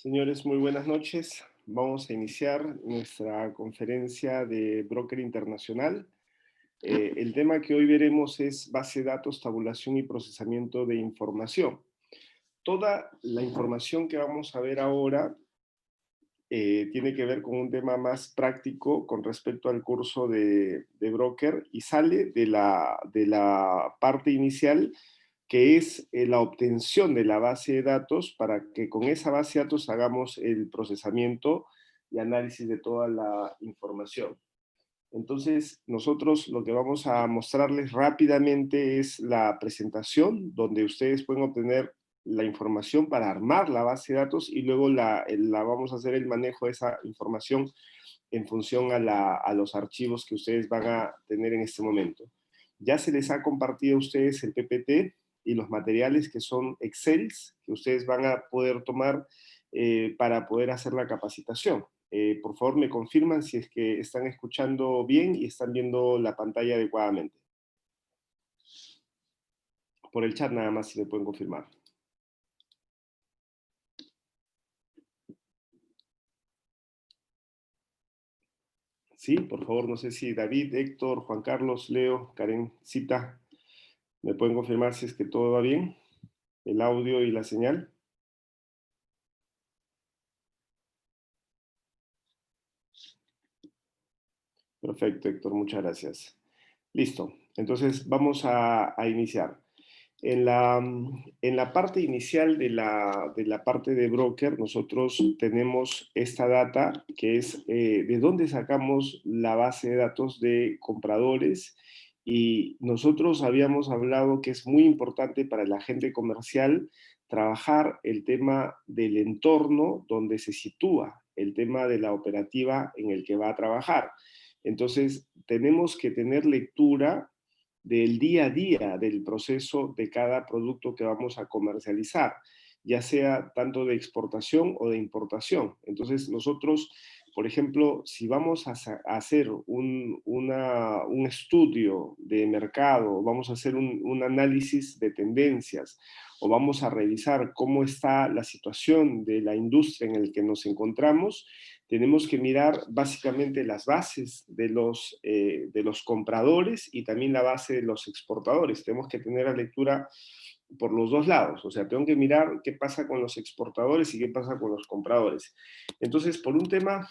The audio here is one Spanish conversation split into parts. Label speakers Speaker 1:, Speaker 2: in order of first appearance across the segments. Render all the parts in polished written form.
Speaker 1: Señores, muy buenas noches. Vamos a iniciar nuestra conferencia de Broker Internacional. El tema que hoy veremos es base de datos, tabulación y procesamiento de información. Toda la información que vamos a ver ahora tiene que ver con un tema más práctico con respecto al curso de Broker y sale de la parte inicial que es la obtención de la base de datos para que con esa base de datos hagamos el procesamiento y análisis de toda la información. Entonces, nosotros lo que vamos a mostrarles rápidamente es la presentación, donde ustedes pueden obtener la información para armar la base de datos y luego la vamos a hacer el manejo de esa información en función a los archivos que ustedes van a tener en este momento. Ya se les ha compartido a ustedes el PPT y los materiales que son Excels, que ustedes van a poder tomar para poder hacer la capacitación. Por favor, me confirman si es que están escuchando bien y están viendo la pantalla adecuadamente. Por el chat nada más si me pueden confirmar. Sí, por favor, no sé si David, Héctor, Juan Carlos, Leo, Karen, Cita, me pueden confirmar si es que todo va bien, el audio y la señal. Perfecto, Héctor, muchas gracias. Listo, entonces vamos a iniciar. En la parte inicial de la parte de broker, nosotros tenemos esta data que es de dónde sacamos la base de datos de compradores y nosotros habíamos hablado que es muy importante para el agente comercial trabajar el tema del entorno donde se sitúa el tema de la operativa en el que va a trabajar. Entonces, tenemos que tener lectura del día a día del proceso de cada producto que vamos a comercializar, ya sea tanto de exportación o de importación. Entonces, nosotros, por ejemplo, si vamos a hacer un estudio de mercado, vamos a hacer un análisis de tendencias o vamos a revisar cómo está la situación de la industria en la que nos encontramos, tenemos que mirar básicamente las bases de los compradores y también la base de los exportadores. Tenemos que tener la lectura por los dos lados, o sea, tengo que mirar qué pasa con los exportadores y qué pasa con los compradores. Entonces, por un tema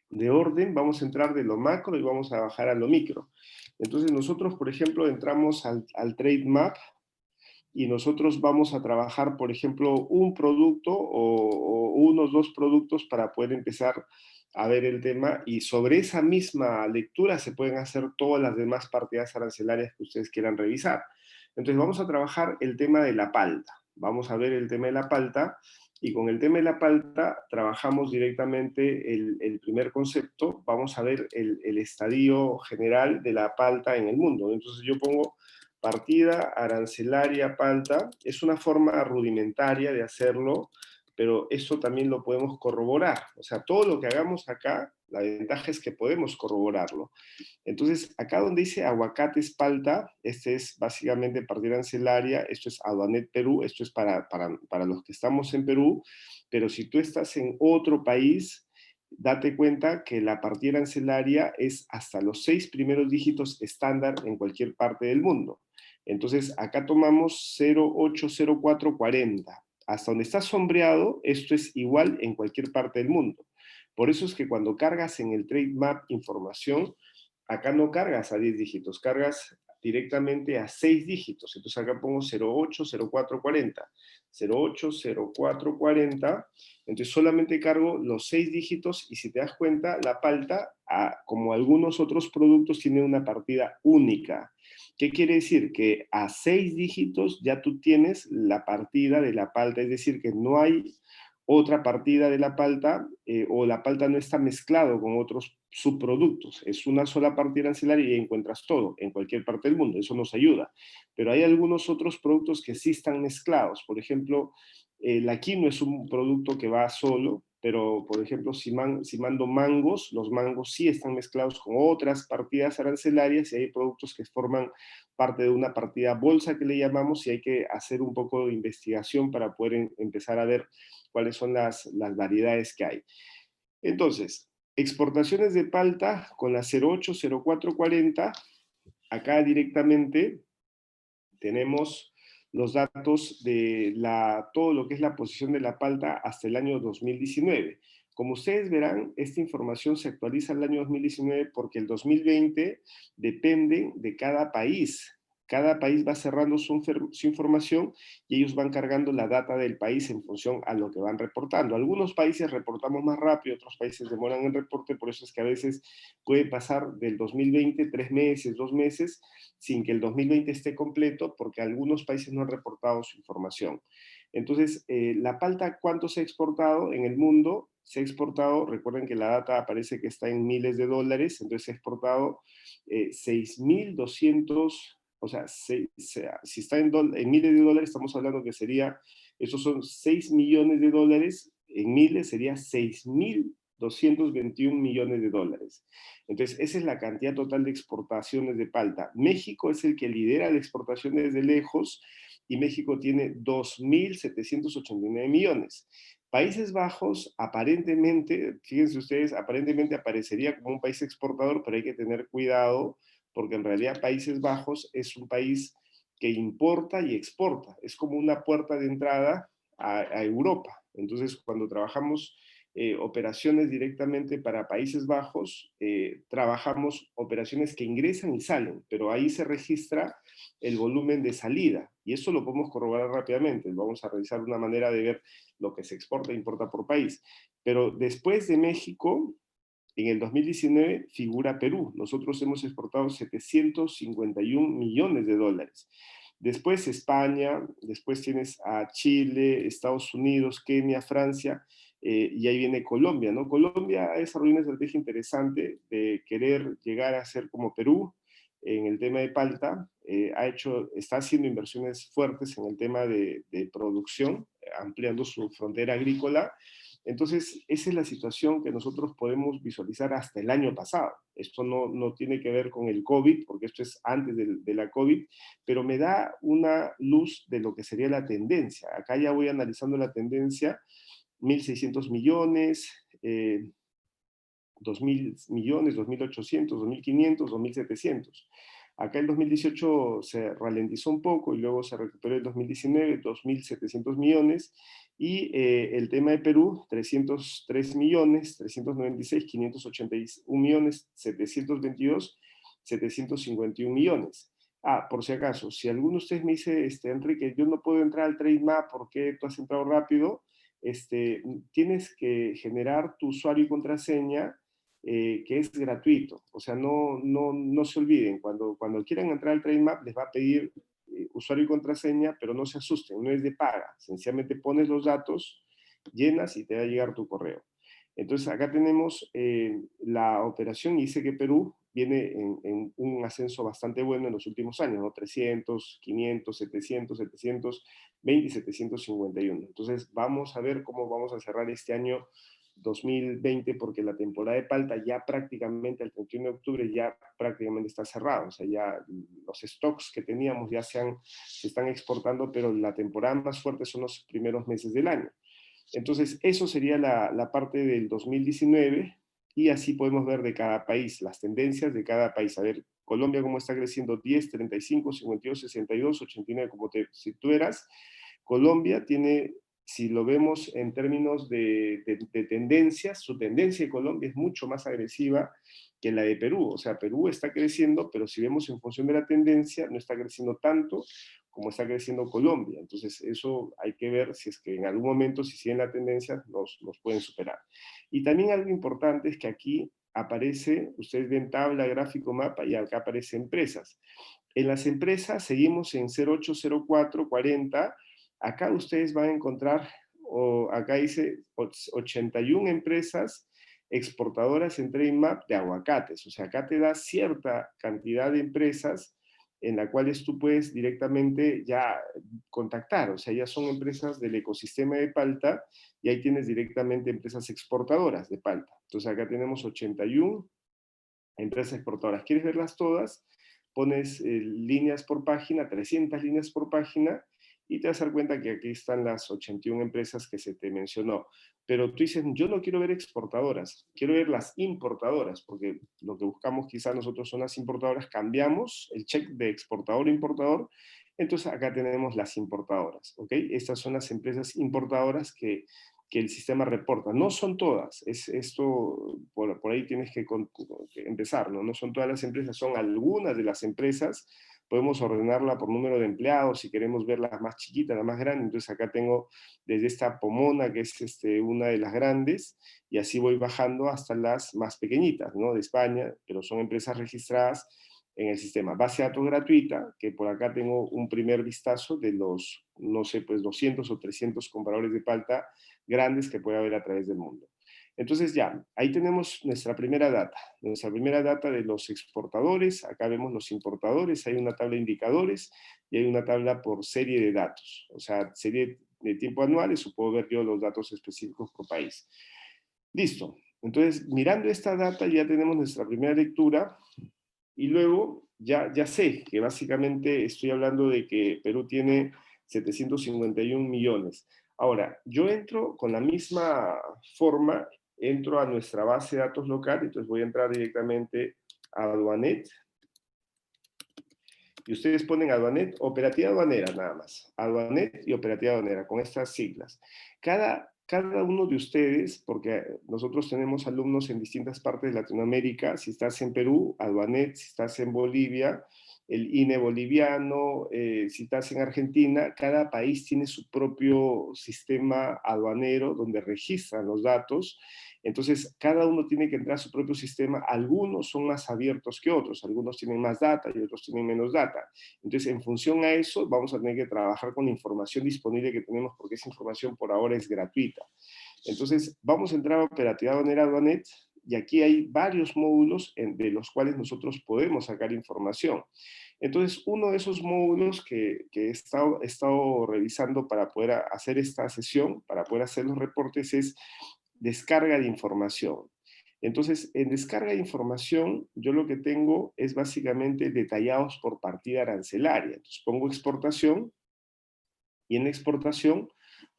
Speaker 1: de orden, vamos a entrar de lo macro y vamos a bajar a lo micro. Entonces, nosotros, por ejemplo, entramos al Trade Map y nosotros vamos a trabajar, por ejemplo, un producto o unos dos productos para poder empezar a ver el tema y sobre esa misma lectura se pueden hacer todas las demás partidas arancelarias que ustedes quieran revisar. Entonces vamos a trabajar el tema de la palta. Vamos a ver el tema de la palta y con el tema de la palta trabajamos directamente el primer concepto. Vamos a ver el estadio general de la palta en el mundo. Entonces yo pongo partida arancelaria palta. Es una forma rudimentaria de hacerlo, pero eso también lo podemos corroborar. O sea, todo lo que hagamos acá, la ventaja es que podemos corroborarlo. Entonces, acá donde dice aguacates palta, este es básicamente partida arancelaria, esto es Aduanet Perú, esto es para los que estamos en Perú, pero si tú estás en otro país, date cuenta que la partida arancelaria es hasta los 6 primeros dígitos estándar en cualquier parte del mundo. Entonces, acá tomamos 080440. Hasta donde está sombreado, esto es igual en cualquier parte del mundo. Por eso es que cuando cargas en el Trade Map información, acá no cargas a 10 dígitos, cargas directamente a 6 dígitos. Entonces acá pongo 080440. 080440. Entonces solamente cargo los 6 dígitos y si te das cuenta, la palta, como algunos otros productos, tiene una partida única. ¿Qué quiere decir? Que a 6 dígitos ya tú tienes la partida de la palta, es decir, que no hay otra partida de la palta o la palta no está mezclado con otros subproductos. Es una sola partida arancelaria y encuentras todo en cualquier parte del mundo. Eso nos ayuda. Pero hay algunos otros productos que sí están mezclados. Por ejemplo, la quinoa es un producto que va solo pero por ejemplo, si mando mangos, los mangos sí están mezclados con otras partidas arancelarias y hay productos que forman parte de una partida bolsa que le llamamos y hay que hacer un poco de investigación para poder empezar a ver cuáles son las variedades que hay. Entonces, exportaciones de palta con la 08, 04, 40, acá directamente tenemos los datos de todo lo que es la posición de la palta hasta el año 2019. Como ustedes verán, esta información se actualiza el año 2019 porque el 2020 depende de cada país. Cada país va cerrando su información y ellos van cargando la data del país en función a lo que van reportando. Algunos países reportamos más rápido, otros países demoran el reporte, por eso es que a veces puede pasar del 2020 3 meses, 2 meses, sin que el 2020 esté completo, porque algunos países no han reportado su información. Entonces, la palta, ¿cuánto se ha exportado en el mundo? Se ha exportado, recuerden que la data aparece que está en miles de dólares, entonces se ha exportado 6.200, o sea, si está en miles de dólares, estamos hablando que sería, esos son 6 millones de dólares, en miles sería 6.221 millones de dólares. Entonces, esa es la cantidad total de exportaciones de palta. México es el que lidera la exportación desde lejos y México tiene 2.789 millones. Países Bajos, aparentemente, fíjense ustedes, aparentemente aparecería como un país exportador, pero hay que tener cuidado porque en realidad Países Bajos es un país que importa y exporta. Es como una puerta de entrada a Europa. Entonces, cuando trabajamos operaciones directamente para Países Bajos, trabajamos operaciones que ingresan y salen, pero ahí se registra el volumen de salida, y eso lo podemos corroborar rápidamente. Vamos a revisar una manera de ver lo que se exporta e importa por país. Pero después de México, en el 2019 figura Perú. Nosotros hemos exportado 751 millones de dólares. Después España, después tienes a Chile, Estados Unidos, Kenia, Francia, y ahí viene Colombia, ¿no? Colombia ha desarrollado una estrategia interesante de querer llegar a ser como Perú en el tema de palta. Está haciendo inversiones fuertes en el tema de producción, ampliando su frontera agrícola. Entonces, esa es la situación que nosotros podemos visualizar hasta el año pasado. Esto no tiene que ver con el COVID, porque esto es antes de la COVID, pero me da una luz de lo que sería la tendencia. Acá ya voy analizando la tendencia, 1.600 millones, 2.000 millones, 2.800, 2.500, 2.700. Acá el 2018 se ralentizó un poco y luego se recuperó el 2019, 2.700 millones. Y el tema de Perú, 303 millones, 396, 581 millones, 722, 751 millones. Ah, por si acaso, si alguno de ustedes me dice, Enrique, yo no puedo entrar al TradeMap porque tú has entrado rápido, tienes que generar tu usuario y contraseña, que es gratuito. O sea, no se olviden, cuando quieran entrar al TradeMap les va a pedir usuario y contraseña, pero no se asusten, no es de paga. Sencillamente pones los datos, llenas y te va a llegar tu correo. Entonces, acá tenemos la operación y dice que Perú viene en un ascenso bastante bueno en los últimos años, ¿no? 300, 500, 700, 720 y 751. Entonces, vamos a ver cómo vamos a cerrar este año 2020, porque la temporada de palta ya prácticamente al 31 de octubre ya prácticamente está cerrada. O sea, ya los stocks que teníamos ya se están exportando, pero la temporada más fuerte son los primeros meses del año. Entonces, eso sería la parte del 2019 y así podemos ver de cada país, las tendencias de cada país. A ver, Colombia cómo está creciendo, 10, 35, 52, 62, 89, como si tú eras. Colombia tiene, si lo vemos en términos de tendencias, su tendencia de Colombia es mucho más agresiva que la de Perú. O sea, Perú está creciendo, pero si vemos en función de la tendencia, no está creciendo tanto como está creciendo Colombia. Entonces, eso hay que ver si es que en algún momento, si siguen la tendencia, nos pueden superar. Y también algo importante es que aquí aparece, ustedes ven tabla, gráfico, mapa, y acá aparece empresas. En las empresas seguimos en 0804, 40. Acá ustedes van a encontrar, acá dice 81 empresas exportadoras en TradeMap de aguacates. O sea, acá te da cierta cantidad de empresas en las cuales tú puedes directamente ya contactar, o sea, ya son empresas del ecosistema de palta y ahí tienes directamente empresas exportadoras de palta. Entonces acá tenemos 81 empresas exportadoras. ¿Quieres verlas todas? Pones líneas por página, 300 líneas por página, y te vas a dar cuenta que aquí están las 81 empresas que se te mencionó. Pero tú dices, yo no quiero ver exportadoras, quiero ver las importadoras, porque lo que buscamos quizás nosotros son las importadoras, cambiamos el check de exportador a importador, entonces acá tenemos las importadoras, ¿ok? Estas son las empresas importadoras que el sistema reporta. No son todas, esto por ahí tienes que empezar, ¿no? No son todas las empresas, son algunas de las empresas. Podemos ordenarla por número de empleados si queremos ver la más chiquita, la más grande. Entonces acá tengo desde esta Pomona, que es una de las grandes, y así voy bajando hasta las más pequeñitas, ¿no? De España, pero son empresas registradas en el sistema. Base de datos gratuita, que por acá tengo un primer vistazo de los, no sé, pues 200 o 300 compradores de palta grandes que puede haber a través del mundo. Entonces ya, ahí tenemos nuestra primera data de los exportadores, acá vemos los importadores, hay una tabla de indicadores y hay una tabla por serie de datos, o sea, serie de tiempo anuales, o puedo ver yo los datos específicos por país. Listo, entonces mirando esta data ya tenemos nuestra primera lectura y luego ya sé que básicamente estoy hablando de que Perú tiene 751 millones. Ahora, yo entro con la misma forma, entro a nuestra base de datos local, entonces voy a entrar directamente a Aduanet, y ustedes ponen Aduanet, operativa aduanera nada más, Aduanet y operativa aduanera, con estas siglas. Cada uno de ustedes, porque nosotros tenemos alumnos en distintas partes de Latinoamérica, si estás en Perú, Aduanet, si estás en Bolivia, el INE boliviano, si estás en Argentina, cada país tiene su propio sistema aduanero donde registran los datos. Entonces, cada uno tiene que entrar a su propio sistema. Algunos son más abiertos que otros, algunos tienen más data y otros tienen menos data. Entonces, en función a eso, vamos a tener que trabajar con la información disponible que tenemos, porque esa información por ahora es gratuita. Entonces, vamos a entrar a Operativa Aduanera Aduanet, y aquí hay varios módulos de los cuales nosotros podemos sacar información. Entonces, uno de esos módulos que he estado revisando para poder hacer esta sesión, para poder hacer los reportes, es descarga de información. Entonces, en descarga de información, yo lo que tengo es básicamente detallados por partida arancelaria. Entonces, pongo exportación, y en exportación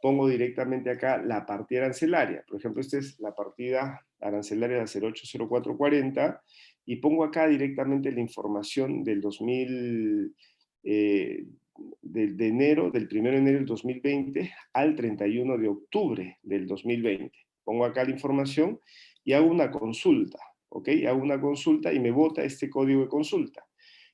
Speaker 1: pongo directamente acá la partida arancelaria. Por ejemplo, esta es la partida arancelaria de 080440, y pongo acá directamente la información del 2000, de enero, del 1 de enero del 2020 al 31 de octubre del 2020. Pongo acá la información y hago una consulta, ¿ok? Hago una consulta y me bota este código de consulta.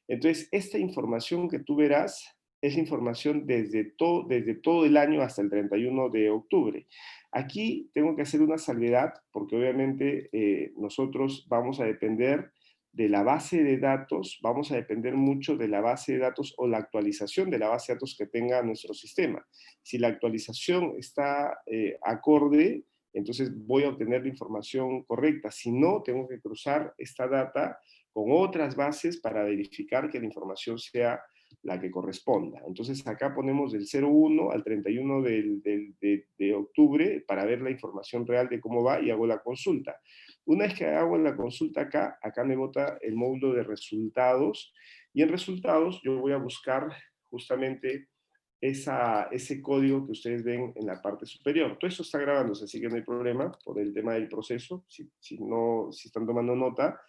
Speaker 1: Entonces, esta información que tú verás es información desde todo el año hasta el 31 de octubre. Aquí tengo que hacer una salvedad porque obviamente nosotros vamos a depender de la base de datos, vamos a depender mucho de la base de datos o la actualización de la base de datos que tenga nuestro sistema. Si la actualización está acorde, entonces voy a obtener la información correcta. Si no, tengo que cruzar esta data con otras bases para verificar que la información sea la que corresponda. Entonces acá ponemos del 01 al 31 de octubre para ver la información real de cómo va, y hago la consulta. Una vez que hago la consulta acá me bota el módulo de resultados, y en resultados yo voy a buscar justamente ese código que ustedes ven en la parte superior. Todo eso está grabándose, así que no hay problema por el tema del proceso. Si están tomando nota,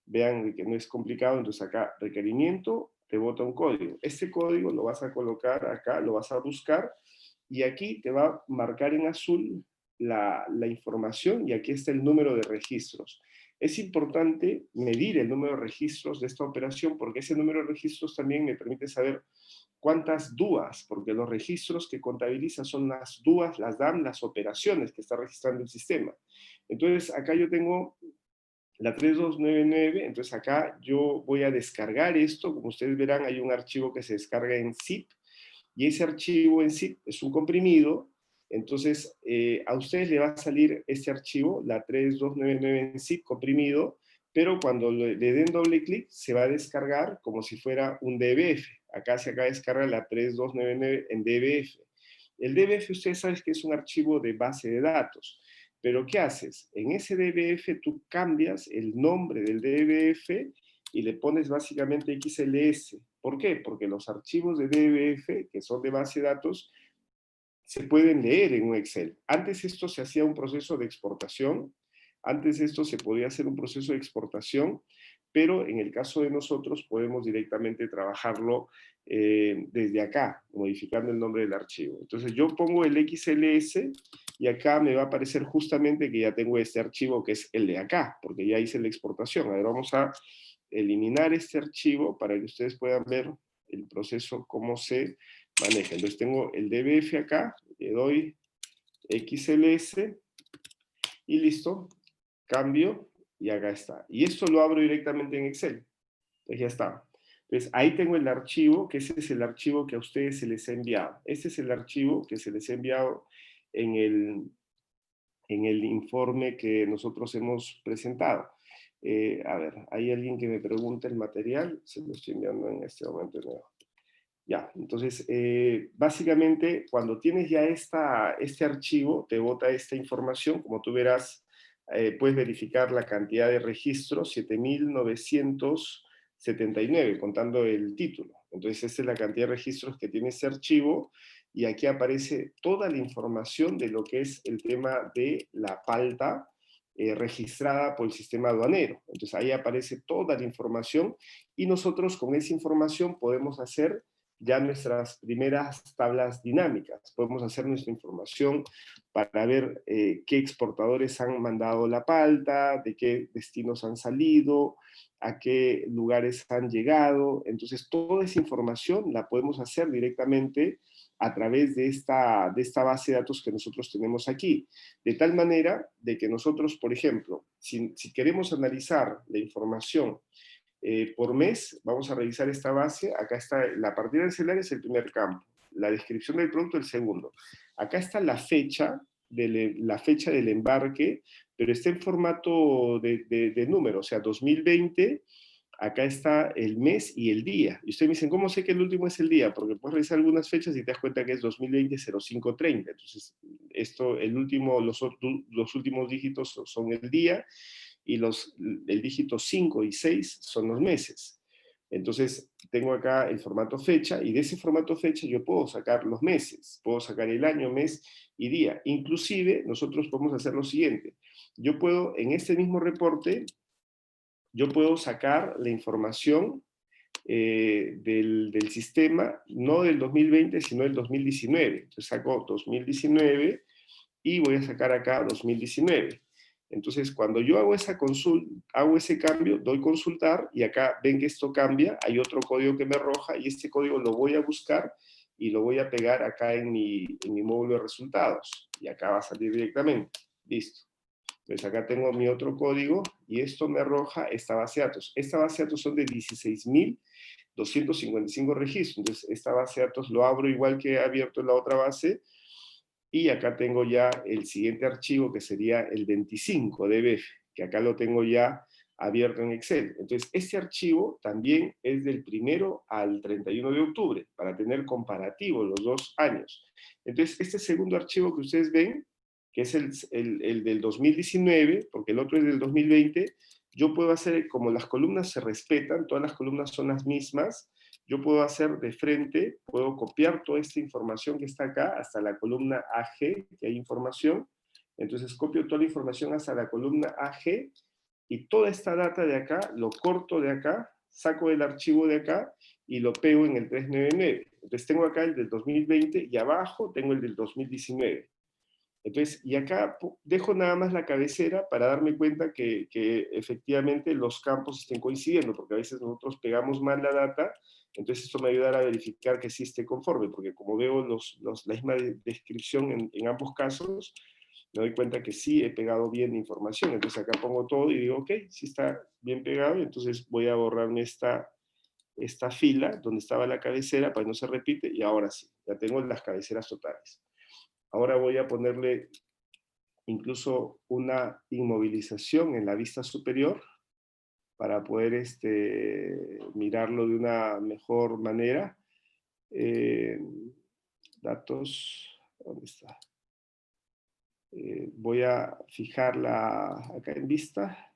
Speaker 1: vean que no es complicado. Entonces acá, requerimiento, te bota un código. Este código lo vas a colocar acá, lo vas a buscar, y aquí te va a marcar en azul la información, y aquí está el número de registros. Es importante medir el número de registros de esta operación, porque ese número de registros también me permite saber cuántas DUAs, porque los registros que contabiliza son las DUAs, las DAM, las operaciones que está registrando el sistema. Entonces, acá yo tengo la 3299, entonces acá yo voy a descargar esto. Como ustedes verán, hay un archivo que se descarga en zip, y ese archivo en zip es un comprimido. Entonces, a ustedes le va a salir este archivo, la 3299 en zip comprimido, pero cuando le den doble clic se va a descargar como si fuera un DBF. Acá se acaba de descargar la 3299 en DBF. El DBF ustedes saben que es un archivo de base de datos, pero ¿qué haces? En ese DBF tú cambias el nombre del DBF y le pones básicamente XLS. ¿Por qué? Porque los archivos de DBF, que son de base de datos, se pueden leer en un Excel. Antes esto se hacía un proceso de exportación, antes esto se podía hacer un proceso de exportación, pero en el caso de nosotros podemos directamente trabajarlo desde acá, modificando el nombre del archivo. Entonces yo pongo el XLS y acá me va a aparecer justamente que ya tengo este archivo que es el de acá, porque ya hice la exportación. A ver, vamos a eliminar este archivo para que ustedes puedan ver el proceso, cómo se maneja. Entonces tengo el DBF acá, le doy XLS y listo, cambio y acá está. Y esto lo abro directamente en Excel. Entonces ya está. Entonces ahí tengo el archivo, que ese es el archivo que a ustedes se les ha enviado. Este es el archivo que se les ha enviado en el informe que nosotros hemos presentado. A ver, hay alguien que me pregunta el material, se lo estoy enviando en este momento de nuevo. Ya, entonces, básicamente, cuando tienes ya este archivo, te bota esta información, como tú verás, puedes verificar la cantidad de registros, 7.979, contando el título. Entonces, esta es la cantidad de registros que tiene este archivo, y aquí aparece toda la información de lo que es el tema de la palta registrada por el sistema aduanero. Entonces, ahí aparece toda la información, y nosotros con esa información podemos hacer ya nuestras primeras tablas dinámicas. Podemos hacer nuestra información para ver qué exportadores han mandado la palta, de qué destinos han salido, a qué lugares han llegado. Entonces, toda esa información la podemos hacer directamente a través de esta base de datos que nosotros tenemos aquí. De tal manera de que nosotros, por ejemplo, si queremos analizar la información por mes, vamos a revisar esta base. Acá está la partida del celular, es el primer campo. La descripción del producto, el segundo. Acá está la fecha del embarque, pero está en formato de número, o sea, 2020. Acá está el mes y el día. Y ustedes me dicen, ¿cómo sé que el último es el día? Porque puedes revisar algunas fechas y te das cuenta que es 2020-0530. Entonces, los últimos dígitos son el día, y el dígito 5 y 6 son los meses. Entonces, tengo acá el formato fecha, y de ese formato fecha yo puedo sacar los meses, puedo sacar el año, mes y día. Inclusive, nosotros podemos hacer lo siguiente. Yo puedo, en este mismo reporte, yo puedo sacar la información del sistema, no del 2020, sino del 2019. Entonces saco 2019 y voy a sacar acá 2019. Entonces, cuando yo hago esa consulta, hago ese cambio, doy consultar, y acá ven que esto cambia, hay otro código que me arroja, y este código lo voy a buscar y lo voy a pegar acá en mi módulo de resultados. Y acá va a salir directamente. Listo. Entonces acá tengo mi otro código, y esto me arroja esta base de datos. Esta base de datos son de 16.255 registros. Entonces esta base de datos lo abro igual que he abierto en la otra base, y acá tengo ya el siguiente archivo, que sería el 25 DBF, que acá lo tengo ya abierto en Excel. Entonces, este archivo también es del 1 al 31 de octubre, para tener comparativo los 2 años. Entonces, este segundo archivo que ustedes ven, que es el del 2019, porque el otro es del 2020, yo puedo hacer, como las columnas se respetan, todas las columnas son las mismas, yo puedo hacer de frente, puedo copiar toda esta información que está acá hasta la columna AG, que hay información. Entonces copio toda la información hasta la columna AG, y toda esta data de acá, lo corto de acá, saco el archivo de acá y lo pego en el 399. Entonces tengo acá el del 2020 y abajo tengo el del 2019. Entonces, y acá dejo nada más la cabecera para darme cuenta que efectivamente los campos estén coincidiendo, porque a veces nosotros pegamos mal la data. Entonces esto me ayudará a verificar que sí esté conforme, porque como veo la misma descripción en ambos casos, me doy cuenta que sí he pegado bien la información. Entonces acá pongo todo y digo, ok, sí está bien pegado. Entonces voy a borrarme esta fila donde estaba la cabecera para que no se repite, y ahora sí, ya tengo las cabeceras totales. Ahora voy a ponerle incluso una inmovilización en la vista superior, para poder mirarlo de una mejor manera. Datos, ¿dónde está? Voy a fijarla acá en vista,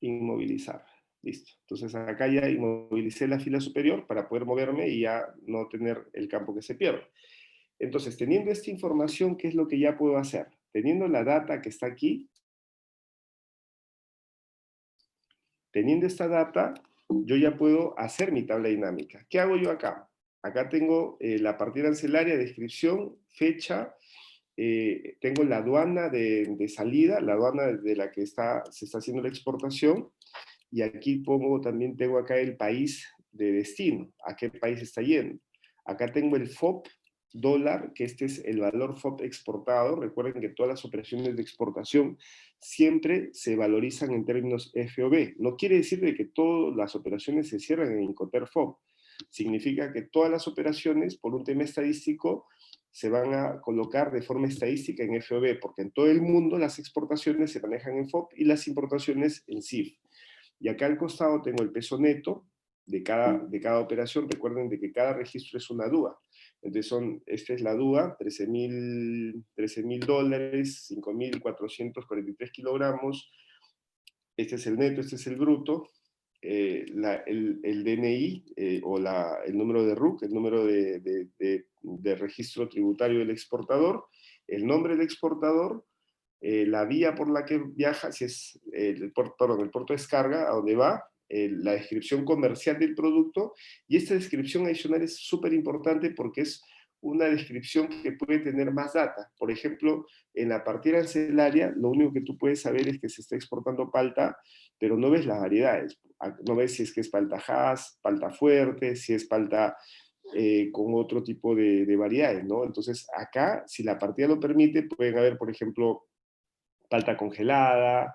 Speaker 1: inmovilizar. Listo. Entonces acá ya inmovilicé la fila superior para poder moverme y ya no tener el campo que se pierde. Entonces, teniendo esta información, ¿qué es lo que ya puedo hacer? Teniendo la data que está aquí, teniendo esta data, yo ya puedo hacer mi tabla dinámica. ¿Qué hago yo acá? Acá tengo la partida arancelaria, descripción, fecha, tengo la aduana de salida, la aduana de la que se está haciendo la exportación, y aquí también tengo acá el país de destino, a qué país está yendo. Acá tengo el FOB dólar, que este es el valor FOB exportado. Recuerden que todas las operaciones de exportación siempre se valorizan en términos FOB. No quiere decir de que todas las operaciones se cierran en Incoterm FOB. Significa que todas las operaciones, por un tema estadístico, se van a colocar de forma estadística en FOB, porque en todo el mundo las exportaciones se manejan en FOB y las importaciones en CIF. Y acá al costado tengo el peso neto de cada operación. Recuerden de que cada registro es una DUA. Entonces esta es la DUA, $13,000, 5,443 kilogramos. Este es el neto, este es el bruto. El DNI o el número de RUC, el número de registro tributario del exportador, el nombre del exportador, la vía por la que viaja, si es el puerto de descarga, a donde va, la descripción comercial del producto, y esta descripción adicional es súper importante porque es una descripción que puede tener más data. Por ejemplo, en la partida arancelaria, lo único que tú puedes saber es que se está exportando palta, pero no ves las variedades. No ves si es que es palta Hass, palta fuerte, si es palta con otro tipo de variedades, ¿no? Entonces, acá, si la partida lo permite, pueden haber, por ejemplo, palta congelada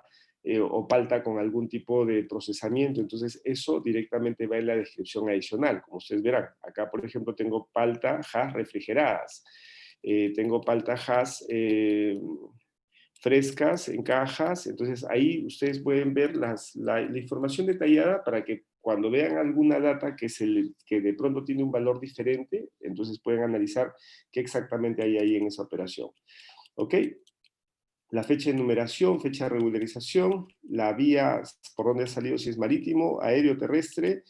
Speaker 1: o palta con algún tipo de procesamiento. Entonces, eso directamente va en la descripción adicional, como ustedes verán. Acá, por ejemplo, tengo palta Hass refrigeradas. Tengo palta Hass frescas en cajas. Entonces, ahí ustedes pueden ver la información detallada para que cuando vean alguna data que de pronto tiene un valor diferente, entonces pueden analizar qué exactamente hay ahí en esa operación. ¿Ok? La fecha de numeración, fecha de regularización, la vía por donde ha salido, si es marítimo, aéreo, terrestre,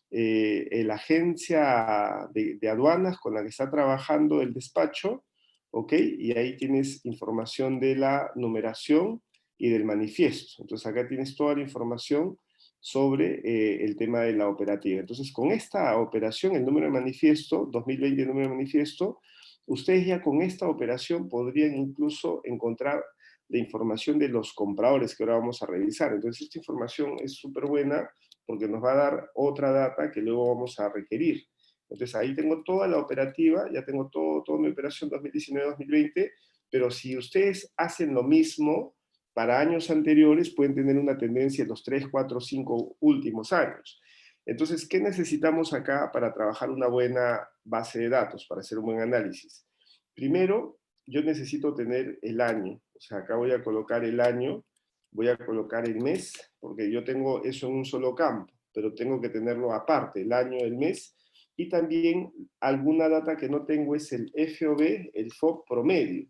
Speaker 1: la agencia de aduanas con la que está trabajando el despacho, ¿ok? Y ahí tienes información de la numeración y del manifiesto. Entonces acá tienes toda la información sobre el tema de la operativa. Entonces con esta operación, el número de manifiesto, 2020 número de manifiesto, ustedes ya con esta operación podrían incluso encontrar la información de los compradores que ahora vamos a revisar. Entonces esta información es súper buena porque nos va a dar otra data que luego vamos a requerir. Entonces ahí tengo toda la operativa, ya tengo toda mi operación 2019-2020, pero si ustedes hacen lo mismo para años anteriores, pueden tener una tendencia en los 3, 4, 5 últimos años. Entonces, ¿qué necesitamos acá para trabajar una buena base de datos, para hacer un buen análisis? Primero, yo necesito tener el año. O sea, acá voy a colocar el año, voy a colocar el mes, porque yo tengo eso en un solo campo, pero tengo que tenerlo aparte, el año, el mes, y también alguna data que no tengo es el FOB, el FOB promedio.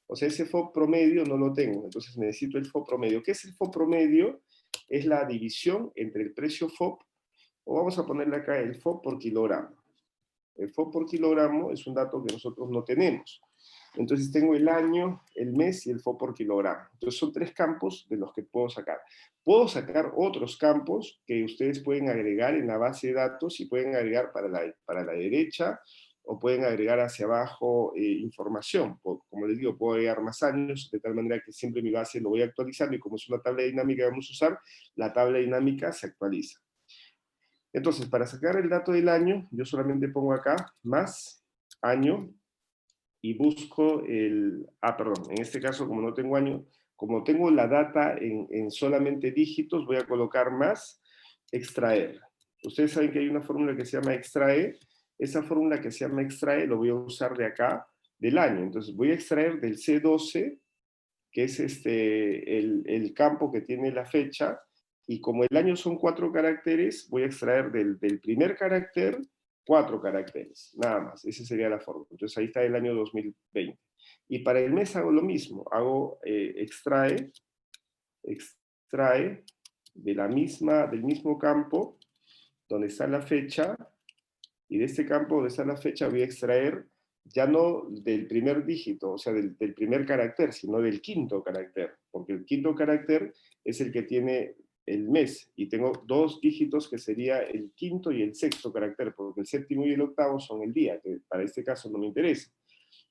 Speaker 1: O sea, ese FOB promedio no lo tengo, entonces necesito el FOB promedio. ¿Qué es el FOB promedio? Es la división entre el precio FOB, o vamos a ponerle acá el FOB por kilogramo. El FOB por kilogramo es un dato que nosotros no tenemos. Entonces tengo el año, el mes y el FOB por kilogramo. Entonces son 3 campos de los que puedo sacar. Puedo sacar otros campos que ustedes pueden agregar en la base de datos y pueden agregar para la derecha o pueden agregar hacia abajo información. Como les digo, puedo agregar más años, de tal manera que siempre mi base lo voy actualizando y como es una tabla dinámica que vamos a usar, la tabla dinámica se actualiza. Entonces, para sacar el dato del año, yo solamente pongo acá más año y busco perdón, en este caso como no tengo año, como tengo la data en solamente dígitos, voy a colocar más extraer. Ustedes saben que hay una fórmula que se llama extrae. Esa fórmula que se llama extrae lo voy a usar de acá, del año. Entonces voy a extraer del C12, que es el campo que tiene la fecha, y como el año son 4 caracteres, voy a extraer del primer carácter 4 caracteres, nada más. Esa sería la fórmula. Entonces ahí está el año 2020. Y para el mes hago lo mismo, extrae del mismo campo donde está la fecha, y de este campo donde está la fecha voy a extraer ya no del primer dígito, o sea, del primer carácter, sino del quinto carácter, porque el quinto carácter es el que tiene el mes, y tengo 2 dígitos que sería el quinto y el sexto carácter, porque el séptimo y el octavo son el día, que para este caso no me interesa.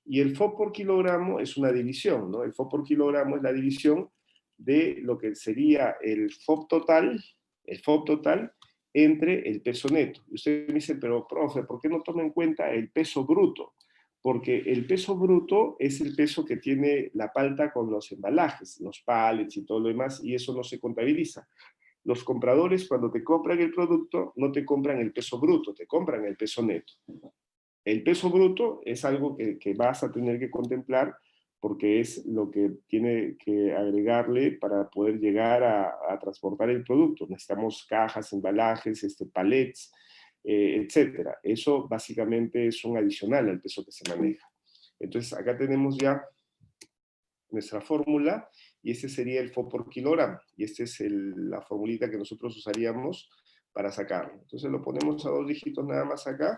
Speaker 1: Y el FOB por kilogramo es una división, ¿no? El FOB por kilogramo es la división de lo que sería el FOB total entre el peso neto. Y usted me dice, pero profe, ¿por qué no toma en cuenta el peso bruto? Porque el peso bruto es el peso que tiene la palta con los embalajes, los pallets y todo lo demás, y eso no se contabiliza. Los compradores, cuando te compran el producto, no te compran el peso bruto, te compran el peso neto. El peso bruto es algo que vas a tener que contemplar porque es lo que tiene que agregarle para poder llegar a transportar el producto. Necesitamos cajas, embalajes, palets, etcétera. Eso básicamente es un adicional al peso que se maneja. Entonces acá tenemos ya nuestra fórmula y este sería el FO por kilogramo y esta es la formulita que nosotros usaríamos para sacarlo. Entonces lo ponemos a 2 dígitos nada más acá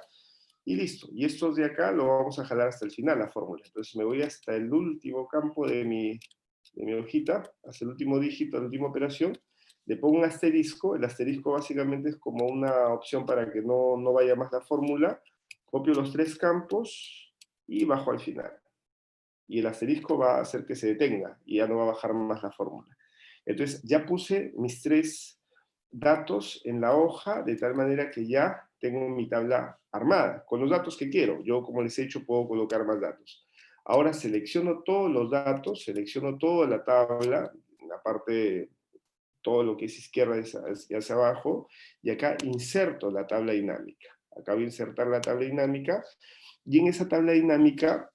Speaker 1: y listo. Y estos de acá lo vamos a jalar hasta el final, la fórmula. Entonces me voy hasta el último campo de mi hojita, hasta el último dígito, la última operación. Le pongo un asterisco. El asterisco básicamente es como una opción para que no vaya más la fórmula. Copio los 3 campos y bajo al final. Y el asterisco va a hacer que se detenga y ya no va a bajar más la fórmula. Entonces ya puse mis 3 datos en la hoja de tal manera que ya tengo mi tabla armada con los datos que quiero. Yo, como les he dicho, puedo colocar más datos. Ahora selecciono todos los datos, selecciono toda la tabla, la parte, todo lo que es izquierda hacia abajo, y acá inserto la tabla dinámica. Acá voy a insertar la tabla dinámica, y en esa tabla dinámica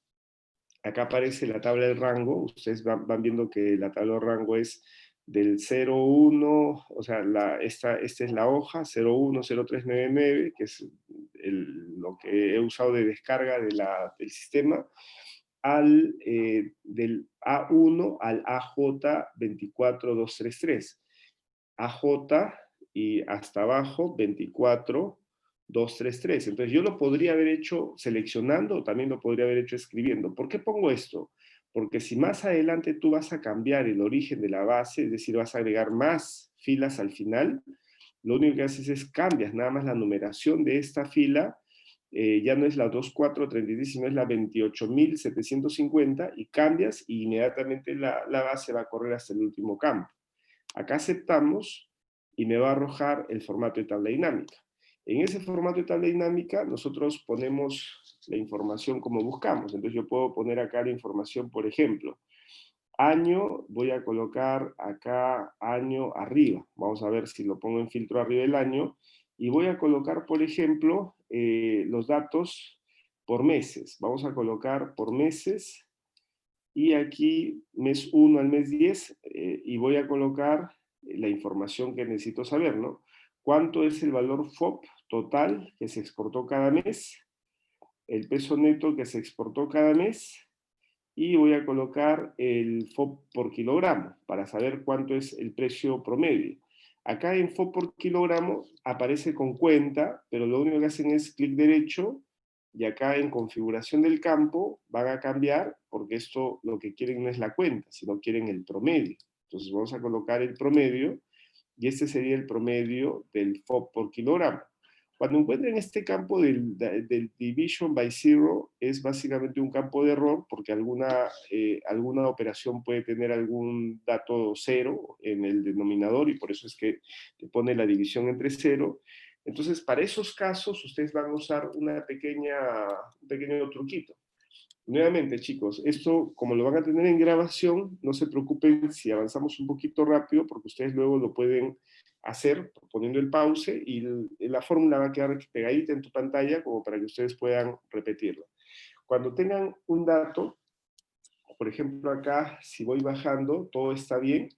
Speaker 1: acá aparece la tabla del rango. Ustedes van viendo que la tabla de rango es del 01, o sea, esta es la hoja 010399, que es lo que he usado de descarga del sistema, del A1 al AJ24233. AJ y hasta abajo 24233. Entonces yo lo podría haber hecho seleccionando o también lo podría haber hecho escribiendo. ¿Por qué pongo esto? Porque si más adelante tú vas a cambiar el origen de la base, es decir, vas a agregar más filas al final, lo único que haces es cambias nada más la numeración de esta fila, ya no es la 2433, sino es la 28750 y cambias y inmediatamente la base va a correr hasta el último campo. Acá aceptamos y me va a arrojar el formato de tabla dinámica. En ese formato de tabla dinámica nosotros ponemos la información como buscamos. Entonces yo puedo poner acá la información, por ejemplo, año, voy a colocar acá año arriba. Vamos a ver si lo pongo en filtro arriba del año. Y voy a colocar, por ejemplo, los datos por meses. Vamos a colocar por meses y aquí mes 1 al mes 10 y voy a colocar la información que necesito saber, ¿no? ¿Cuánto es el valor FOB total que se exportó cada mes? El peso neto que se exportó cada mes y voy a colocar el FOB por kilogramo para saber cuánto es el precio promedio. Acá en FOB por kilogramo aparece con cuenta, pero lo único que hacen es clic derecho y acá en configuración del campo van a cambiar porque esto lo que quieren no es la cuenta, sino quieren el promedio. Entonces vamos a colocar el promedio y este sería el promedio del FOB por kilogramo. Cuando encuentren este campo del division by zero, es básicamente un campo de error porque alguna operación puede tener algún dato cero en el denominador y por eso es que te pone la división entre cero. Entonces, para esos casos, ustedes van a usar un pequeño truquito. Nuevamente, chicos, esto como lo van a tener en grabación, no se preocupen si avanzamos un poquito rápido, porque ustedes luego lo pueden hacer poniendo el pause y la fórmula va a quedar pegadita en tu pantalla como para que ustedes puedan repetirla. Cuando tengan un dato, por ejemplo acá, si voy bajando, todo está bien,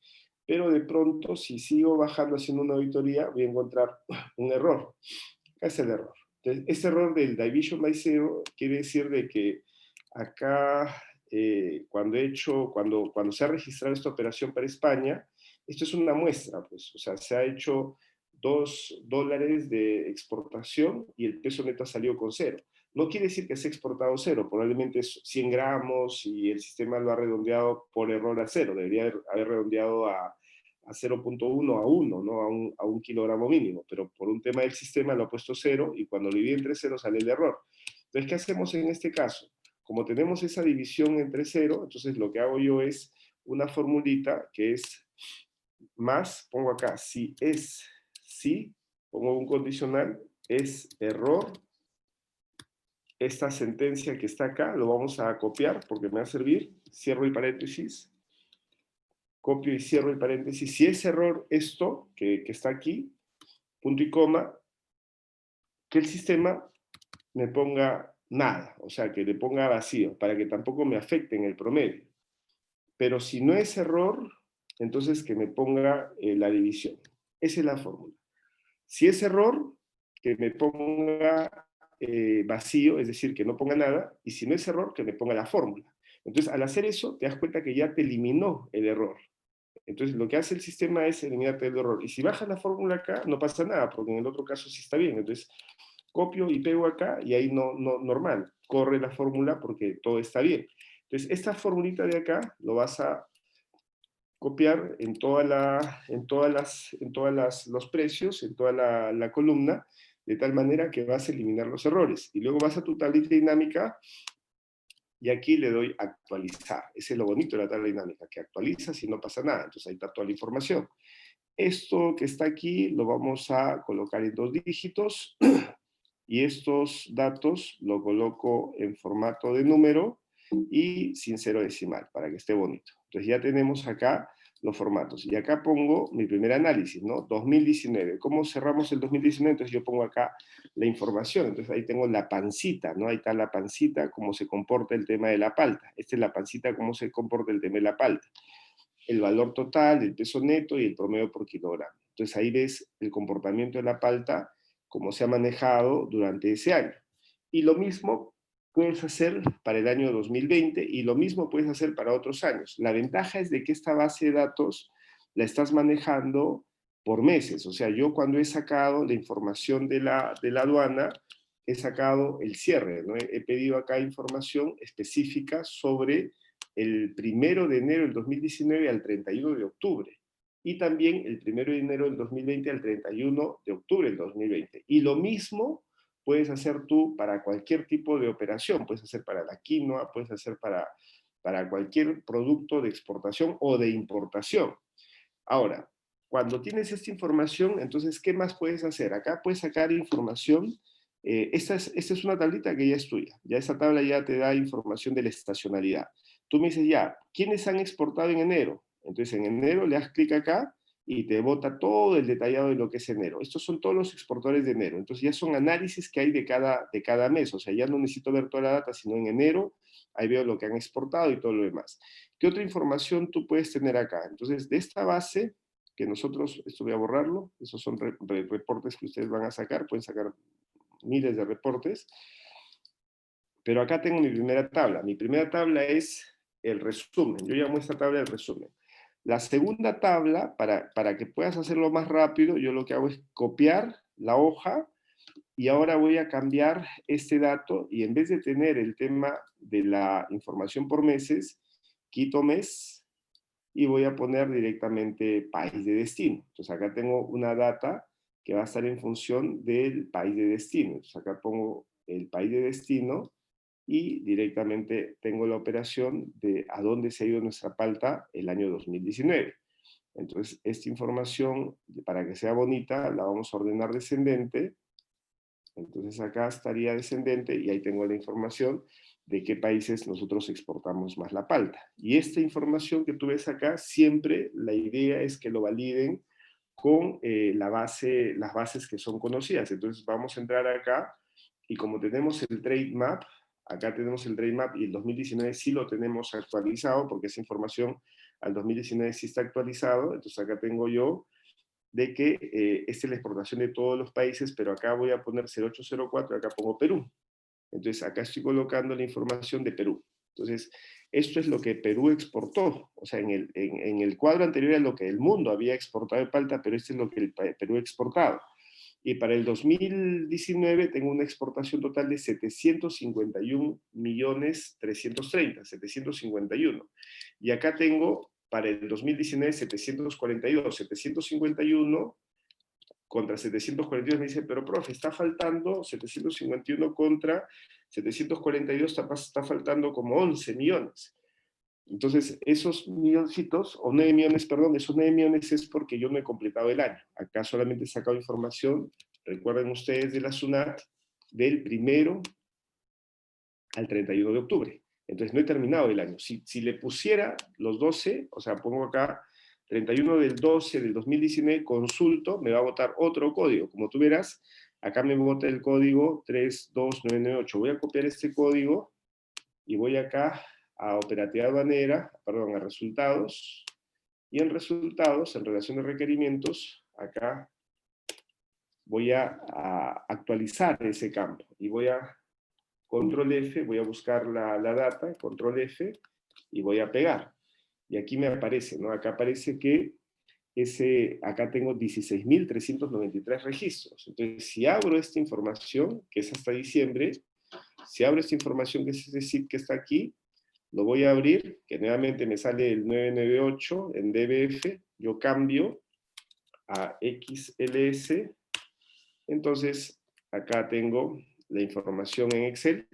Speaker 1: pero de pronto si sigo bajando haciendo una auditoría voy a encontrar un error. Acá es el error. Entonces, este error del division by zero quiere decir de que acá, cuando se ha registrado esta operación para España, esto es una muestra, pues, o sea, se ha hecho $2 de exportación y el peso neto ha salido con cero. No quiere decir que se ha exportado cero, probablemente es 100 gramos y el sistema lo ha redondeado por error a cero, debería haber redondeado a 0,1 a 1, ¿no? A un kilogramo mínimo, pero por un tema del sistema lo ha puesto cero y cuando lo divide entre cero sale el error. Entonces, ¿qué hacemos en este caso? Como tenemos esa división entre cero, entonces lo que hago yo es una formulita que es más, pongo acá, si es sí, pongo un condicional, es error, esta sentencia que está acá, lo vamos a copiar porque me va a servir, cierro el paréntesis, copio y cierro el paréntesis, si es error esto que está aquí, punto y coma, que el sistema me ponga nada, o sea, que le ponga vacío, para que tampoco me afecte en el promedio. Pero si no es error, entonces que me ponga la división. Esa es la fórmula. Si es error, que me ponga vacío, es decir, que no ponga nada, y si no es error, que me ponga la fórmula. Entonces, al hacer eso, te das cuenta que ya te eliminó el error. Entonces, lo que hace el sistema es eliminarte el error. Y si bajas la fórmula acá, no pasa nada, porque en el otro caso sí está bien. Entonces, copio y pego acá, y ahí normal. Corre la fórmula porque todo está bien. Entonces, esta formulita de acá lo vas a copiar en todas los precios, en toda la columna, de tal manera que vas a eliminar los errores. Y luego vas a tu tablita dinámica y aquí le doy actualizar. Ese es lo bonito de la tabla dinámica, que actualizas y no pasa nada. Entonces ahí está toda la información. Esto que está aquí lo vamos a colocar en 2 dígitos y estos datos lo coloco en formato de número y sin cero decimal para que esté bonito. Entonces ya tenemos acá los formatos. Y acá pongo mi primer análisis, ¿no? 2019. ¿Cómo cerramos el 2019? Entonces yo pongo acá la información. Entonces ahí tengo la pancita, ¿no? Ahí está la pancita, cómo se comporta el tema de la palta. Esta es la pancita, cómo se comporta el tema de la palta. El valor total, el peso neto y el promedio por kilogramo. Entonces ahí ves el comportamiento de la palta, cómo se ha manejado durante ese año. Y lo mismo puedes hacer para el año 2020 y lo mismo puedes hacer para otros años. La ventaja es de que esta base de datos la estás manejando por meses. O sea, yo cuando he sacado la información de la aduana, he sacado el cierre, ¿no? He pedido acá información específica sobre el 1 de enero del 2019 al 31 de octubre. Y también el 1 de enero del 2020 al 31 de octubre del 2020. Y lo mismo puedes hacer tú para cualquier tipo de operación. Puedes hacer para la quinoa, puedes hacer para cualquier producto de exportación o de importación. Ahora, cuando tienes esta información, entonces, ¿qué más puedes hacer? Acá puedes sacar información. Esta es una tablita que ya es tuya. Ya esta tabla ya te da información de la estacionalidad. Tú me dices, ya, ¿quiénes han exportado en enero? Entonces, en enero le das clic acá y te bota todo el detallado de lo que es enero. Estos son todos los exportadores de enero. Entonces, ya son análisis que hay de cada mes. O sea, ya no necesito ver toda la data, sino en enero, ahí veo lo que han exportado y todo lo demás. ¿Qué otra información tú puedes tener acá? Entonces, de esta base, que nosotros, esto voy a borrarlo, esos son reportes que ustedes van a sacar, pueden sacar miles de reportes, pero acá tengo mi primera tabla. Mi primera tabla es el resumen. Yo llamo esta tabla el resumen. La segunda tabla, para que puedas hacerlo más rápido, yo lo que hago es copiar la hoja y ahora voy a cambiar este dato y en vez de tener el tema de la información por meses, quito mes y voy a poner directamente país de destino. Entonces acá tengo una data que va a estar en función del país de destino. Entonces acá pongo el país de destino y directamente tengo la operación de a dónde se ha ido nuestra palta el año 2019. Entonces esta información, para que sea bonita, la vamos a ordenar descendente. Entonces acá estaría descendente y ahí tengo la información de qué países nosotros exportamos más la palta. Y esta información que tú ves acá, siempre la idea es que lo validen con las bases que son conocidas. Entonces vamos a entrar acá y como tenemos el trade map, acá tenemos el dry map y el 2019 sí lo tenemos actualizado, porque esa información al 2019 sí está actualizado. Entonces acá tengo yo de que esta es la exportación de todos los países, pero acá voy a poner 0804, acá pongo Perú. Entonces acá estoy colocando la información de Perú. Entonces, esto es lo que Perú exportó. O sea, en el cuadro anterior es lo que el mundo había exportado de palta, pero este es lo que el Perú ha exportado. Y para el 2019 tengo una exportación total de 751 millones 330, 751. Y acá tengo para el 2019 742, 751 contra 742, me dice, pero profe, está faltando 751 contra 742, está faltando como 11 millones. Entonces, esos milloncitos, o 9 millones, perdón, esos 9 millones es porque yo no he completado el año. Acá solamente he sacado información, recuerden ustedes, de la SUNAT, del 1 al 31 de octubre. Entonces, no he terminado el año. Si le pusiera los 12, o sea, pongo acá 31 del 12 del 2019, consulto, me va a botar otro código. Como tú verás, acá me bota el código 32998. Voy a copiar este código y voy acá a operatividad aduanera, perdón, a resultados, y en resultados, en relación de requerimientos, acá voy a actualizar ese campo, y voy a control F, voy a buscar la data, control F, y voy a pegar. Y aquí me aparece, ¿no? Acá aparece que acá tengo 16.393 registros. Entonces, si abro esta información, que es hasta diciembre, si abro esta información, que es ese zip que está aquí, lo voy a abrir, que nuevamente me sale el 998 en DBF, yo cambio a XLS, entonces acá tengo la información en Excel,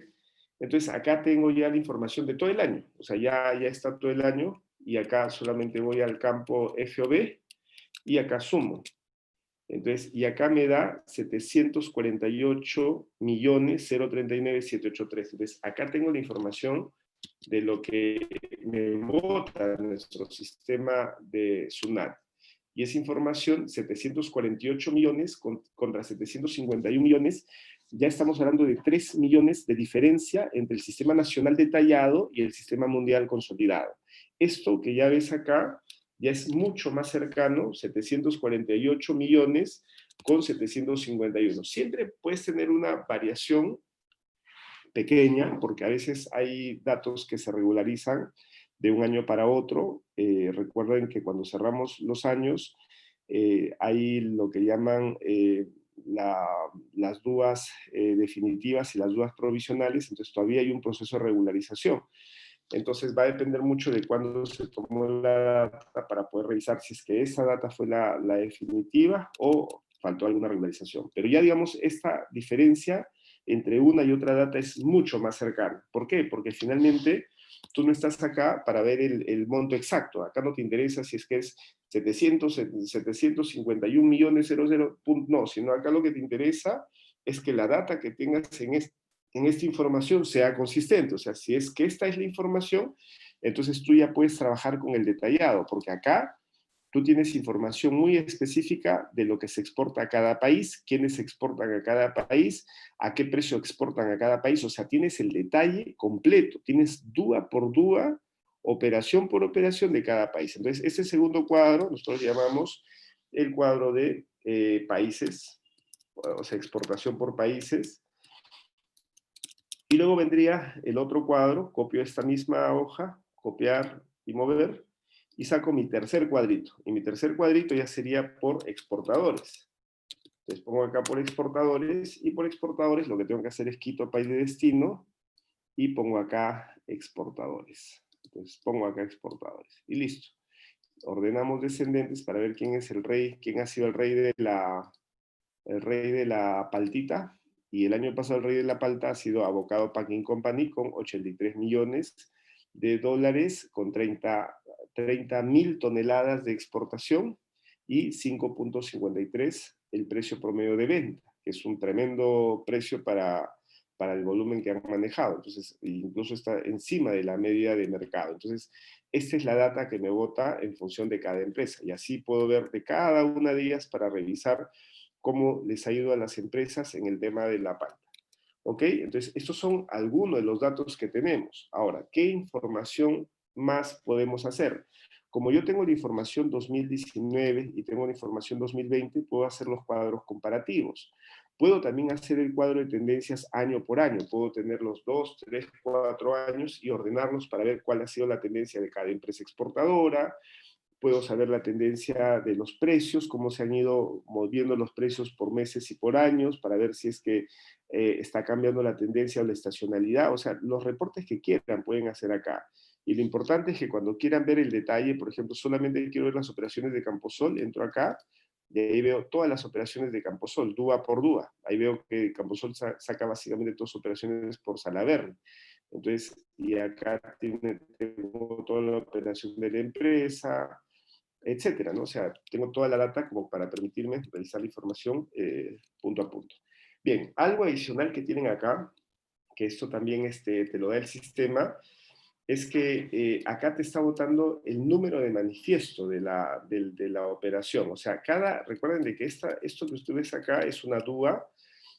Speaker 1: entonces acá tengo ya la información de todo el año, o sea, ya está todo el año, y acá solamente voy al campo FOB, y acá sumo. Entonces, y acá me da 748.039.783. Entonces, acá tengo la información de lo que me vota nuestro sistema de SUNAT. Y esa información, 748 millones contra 751 millones, ya estamos hablando de 3 millones de diferencia entre el sistema nacional detallado y el sistema mundial consolidado. Esto que ya ves acá ya es mucho más cercano, 748 millones con 751. Siempre puedes tener una variación pequeña, porque a veces hay datos que se regularizan de un año para otro. Recuerden que cuando cerramos los años, hay lo que llaman las dudas definitivas y las dudas provisionales, entonces todavía hay un proceso de regularización. Entonces va a depender mucho de cuándo se tomó la data para poder revisar si es que esa data fue la definitiva o faltó alguna regularización. Pero ya digamos, esta diferencia entre una y otra data es mucho más cercana. ¿Por qué? Porque finalmente tú no estás acá para ver el monto exacto. Acá no te interesa si es que es 751 millones 00, no, sino acá lo que te interesa es que la data que tengas en esta información sea consistente. O sea, si es que esta es la información, entonces tú ya puedes trabajar con el detallado, porque acá tú tienes información muy específica de lo que se exporta a cada país, quiénes exportan a cada país, a qué precio exportan a cada país. O sea, tienes el detalle completo, tienes dúa por dúa, operación por operación de cada país. Entonces, este segundo cuadro nosotros llamamos el cuadro de países, o sea, exportación por países. Y luego vendría el otro cuadro, copio esta misma hoja, copiar y mover, y saco mi tercer cuadrito. Y mi tercer cuadrito ya sería por exportadores. Entonces pongo acá por exportadores, y por exportadores lo que tengo que hacer es quito país de destino, y pongo acá exportadores. Entonces pongo acá exportadores, y listo. Ordenamos descendentes para ver quién es el rey, quién ha sido el rey de la paltita. Y el año pasado el rey de la palta ha sido Avocado Packing Company con 83 millones de dólares, con 30.000 toneladas de exportación y 5.53 el precio promedio de venta, que es un tremendo precio para el volumen que han manejado. Entonces, incluso está encima de la media de mercado. Entonces, esta es la data que me bota en función de cada empresa. Y así puedo ver de cada una de ellas para revisar cómo les ha ido a las empresas en el tema de la palta. ¿Ok? Entonces, estos son algunos de los datos que tenemos. Ahora, ¿qué información más podemos hacer? Como yo tengo la información 2019 y tengo la información 2020, puedo hacer los cuadros comparativos. Puedo también hacer el cuadro de tendencias año por año. Puedo tener los 2, 3, 4 años y ordenarlos para ver cuál ha sido la tendencia de cada empresa exportadora. Puedo saber la tendencia de los precios, cómo se han ido moviendo los precios por meses y por años, para ver si es que está cambiando la tendencia o la estacionalidad. O sea, los reportes que quieran pueden hacer acá. Y lo importante es que cuando quieran ver el detalle, por ejemplo, solamente quiero ver las operaciones de Camposol, entro acá y ahí veo todas las operaciones de Camposol, dúa por dúa. Ahí veo que Camposol saca básicamente todas las operaciones por Salaberry. Entonces, y acá tengo toda la operación de la empresa, etcétera, ¿no? O sea, tengo toda la data como para permitirme revisar la información punto a punto. Bien, algo adicional que tienen acá, que esto también te lo da el sistema, es que acá te está botando el número de manifiesto de la operación. O sea, recuerden de que esto que ustedes acá es una DUA.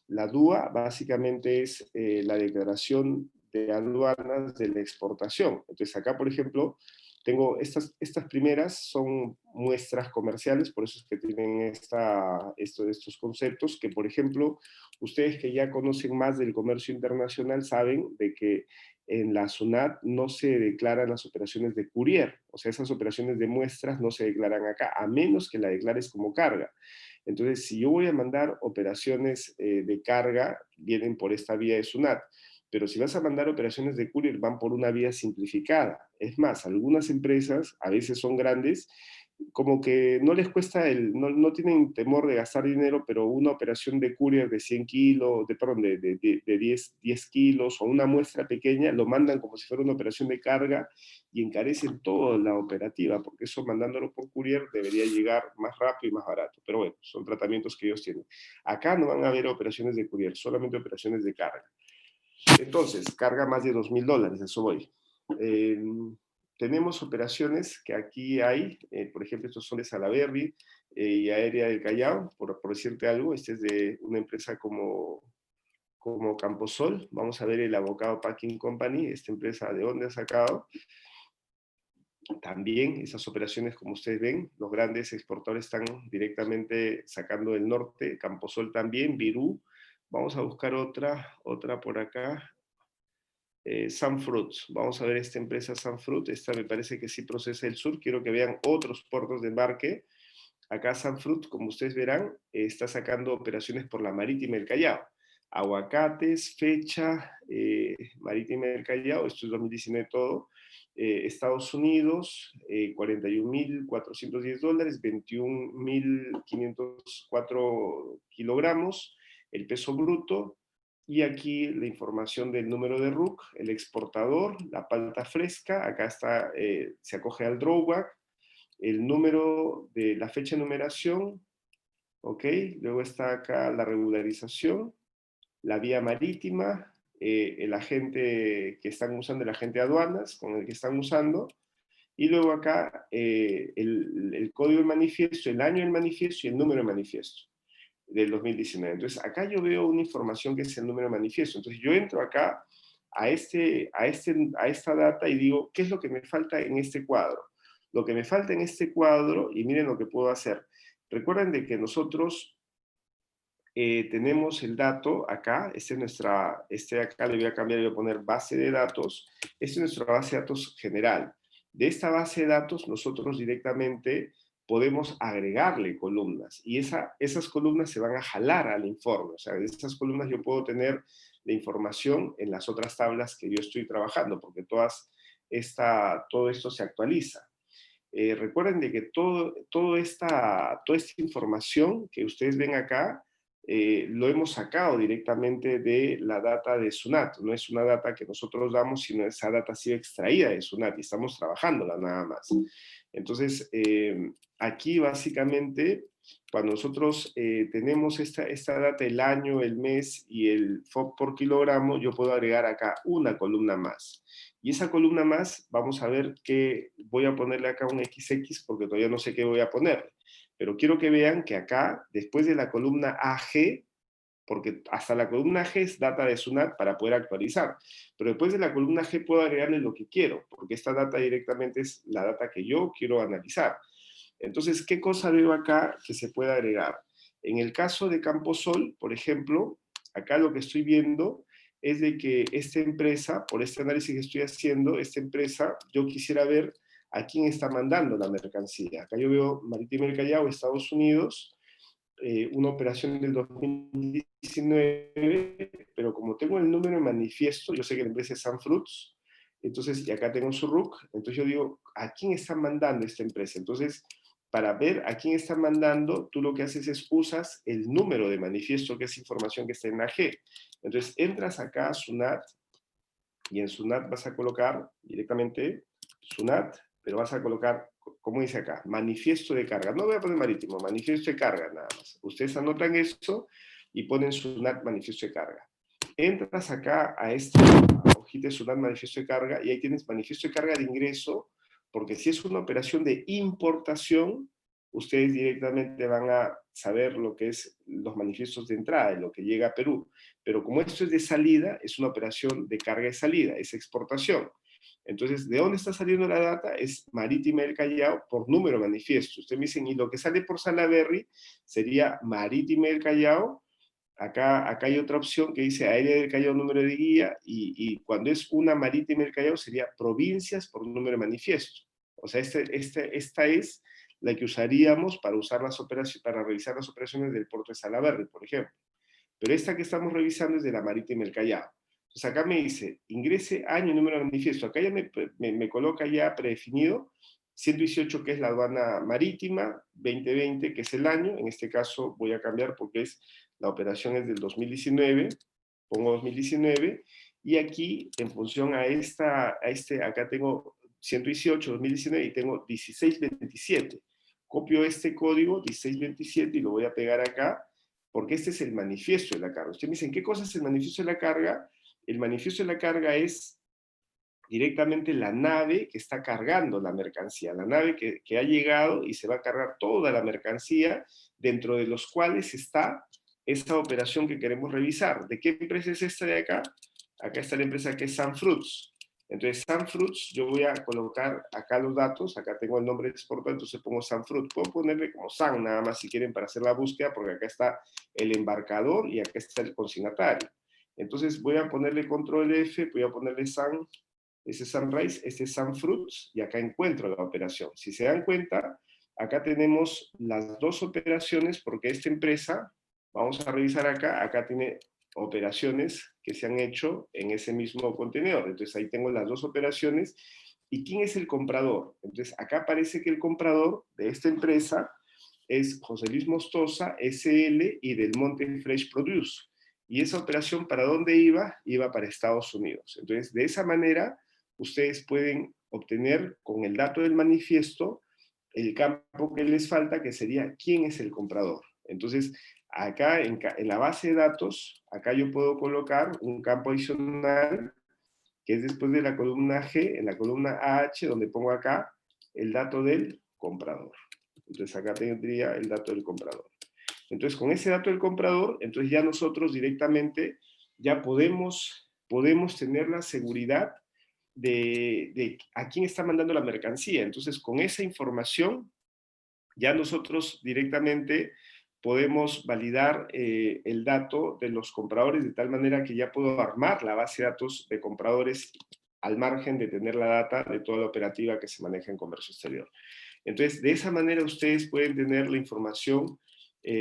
Speaker 1: La DUA básicamente es la declaración de aduanas de la exportación. Entonces acá, por ejemplo, tengo estas primeras son muestras comerciales, por eso es que tienen estos conceptos, que por ejemplo, ustedes que ya conocen más del comercio internacional saben de que en la SUNAT no se declaran las operaciones de courier, o sea, esas operaciones de muestras no se declaran acá, a menos que la declares como carga. Entonces, si yo voy a mandar operaciones de carga, vienen por esta vía de SUNAT. Pero si vas a mandar operaciones de courier, van por una vía simplificada. Es más, algunas empresas, a veces son grandes, como que no les cuesta, no tienen temor de gastar dinero, pero una operación de courier de 100 kilos, perdón, de 10 kilos o una muestra pequeña, lo mandan como si fuera una operación de carga y encarecen toda la operativa, porque eso mandándolo por courier debería llegar más rápido y más barato. Pero bueno, son tratamientos que ellos tienen. Acá no van a haber operaciones de courier, solamente operaciones de carga. Entonces, carga más de $2,000, eso voy. Eh, tenemos operaciones que aquí hay, por ejemplo, estos son de Salaberry y Aérea del Callao, por decirte algo, este es de una empresa como Camposol. Vamos a ver el Abocado Packing Company, esta empresa de dónde ha sacado. También esas operaciones, como ustedes ven, los grandes exportadores están directamente sacando del norte, Camposol también, Virú. Vamos a buscar otra por acá. Sunfruit, vamos a ver esta empresa Sunfruit, esta me parece que sí procesa el sur, quiero que vean otros puertos de embarque. Acá Sunfruit, como ustedes verán, está sacando operaciones por la Marítima del Callao. Aguacates, fecha, Marítima del Callao, esto es 2019 todo. Estados Unidos, $41,410, 21,504 kilogramos, el peso bruto, y aquí la información del número de RUC, el exportador, la palta fresca, acá está, se acoge al drawback, el número de la fecha de numeración, ¿ok? Luego está acá la regularización, la vía marítima, el agente que están usando, el agente de aduanas con el que están usando, y luego acá el código del manifiesto, el año del manifiesto y el número del manifiesto del 2019. Entonces, acá yo veo una información que es el número de manifiesto. Entonces, yo entro acá a esta data y digo, ¿qué es lo que me falta en este cuadro? Lo que me falta en este cuadro, y miren lo que puedo hacer. Recuerden de que nosotros tenemos el dato acá, acá le voy a cambiar, le voy a poner base de datos. Esta es nuestra base de datos general. De esta base de datos nosotros directamente podemos agregarle columnas y esas columnas se van a jalar al informe. O sea, de esas columnas yo puedo tener la información en las otras tablas que yo estoy trabajando, porque todo esto se actualiza. Recuerden de que toda esta información que ustedes ven acá, lo hemos sacado directamente de la data de SUNAT. No es una data que nosotros damos, sino esa data ha sido extraída de SUNAT y estamos trabajándola nada más. Entonces, aquí básicamente, cuando nosotros tenemos esta data, el año, el mes y el FOB por kilogramo, yo puedo agregar acá una columna más. Y esa columna más, vamos a ver que voy a ponerle acá un XX porque todavía no sé qué voy a poner. Pero quiero que vean que acá, después de la columna AG, porque hasta la columna G es data de SUNAT para poder actualizar. Pero después de la columna G puedo agregarle lo que quiero, porque esta data directamente es la data que yo quiero analizar. Entonces, ¿qué cosa veo acá que se puede agregar? En el caso de Camposol, por ejemplo, acá lo que estoy viendo es de que esta empresa, por este análisis que estoy haciendo, esta empresa, yo quisiera ver a quién está mandando la mercancía. Acá yo veo Marítima del Callao, Estados Unidos, una operación del 2019, pero como tengo el número de manifiesto, yo sé que la empresa es Sunfruits, entonces, y acá tengo su RUC, entonces yo digo, ¿a quién está mandando esta empresa? Entonces, para ver a quién está mandando, tú lo que haces es usas el número de manifiesto, que es información que está en la G. Entonces, entras acá a SUNAT, y en SUNAT vas a colocar directamente SUNAT, pero vas a colocar, como dice acá, manifiesto de carga. No voy a poner marítimo, manifiesto de carga nada más. Ustedes anotan eso y ponen SUNAT manifiesto de carga. Entras acá a esta hojita de SUNAT manifiesto de carga y ahí tienes manifiesto de carga de ingreso, porque si es una operación de importación, ustedes directamente van a saber lo que es los manifiestos de entrada, de lo que llega a Perú. Pero como esto es de salida, es una operación de carga y salida, es exportación. Entonces, ¿de dónde está saliendo la data? Es Marítima del Callao por número manifiesto. Ustedes me dicen, y lo que sale por Salaberry sería Marítima del Callao. Acá hay otra opción que dice Aérea del Callao número de guía, y cuando es una Marítima del Callao sería provincias por número de manifiesto. O sea, esta es la que usaríamos para, usar las operaciones, para revisar las operaciones del puerto de Salaberry, por ejemplo. Pero esta que estamos revisando es de la Marítima del Callao. Entonces acá me dice, ingrese año y número de manifiesto. Acá ya me coloca ya predefinido 118, que es la aduana marítima, 2020, que es el año. En este caso voy a cambiar porque la operación es del 2019, pongo 2019, y aquí, en función a acá tengo 118, 2019, y tengo 1627. Copio este código, 1627, y lo voy a pegar acá, porque este es el manifiesto de la carga. Ustedes me dicen, ¿qué cosa es el manifiesto de la carga? El manifiesto de la carga es directamente la nave que está cargando la mercancía, la nave que ha llegado y se va a cargar toda la mercancía, dentro de los cuales está esta operación que queremos revisar. ¿De qué empresa es esta de acá? Acá está la empresa que es Sunfruits. Entonces, Sunfruits, yo voy a colocar acá los datos, acá tengo el nombre de exportador, entonces pongo Sunfruits. Puedo ponerle como Sun nada más si quieren para hacer la búsqueda, porque acá está el embarcador y acá está el consignatario. Entonces voy a ponerle control F, voy a ponerle Sun, ese es Sunrise, este es Sunfruits, y acá encuentro la operación. Si se dan cuenta, acá tenemos las dos operaciones, porque esta empresa, vamos a revisar acá tiene operaciones que se han hecho en ese mismo contenedor. Entonces ahí tengo las dos operaciones. ¿Y quién es el comprador? Entonces acá parece que el comprador de esta empresa es José Luis Mostosa, SL, y Del Monte Fresh Produce. Y esa operación, ¿para dónde iba? Iba para Estados Unidos. Entonces, de esa manera, ustedes pueden obtener con el dato del manifiesto el campo que les falta, que sería quién es el comprador. Entonces, acá en la base de datos, acá yo puedo colocar un campo adicional que es después de la columna G, en la columna AH, donde pongo acá el dato del comprador. Entonces acá tendría el dato del comprador. Entonces con ese dato del comprador, entonces ya nosotros directamente ya podemos tener la seguridad de a quién está mandando la mercancía. Entonces con esa información ya nosotros directamente podemos validar el dato de los compradores, de tal manera que ya puedo armar la base de datos de compradores al margen de tener la data de toda la operativa que se maneja en comercio exterior. Entonces, de esa manera ustedes pueden tener la información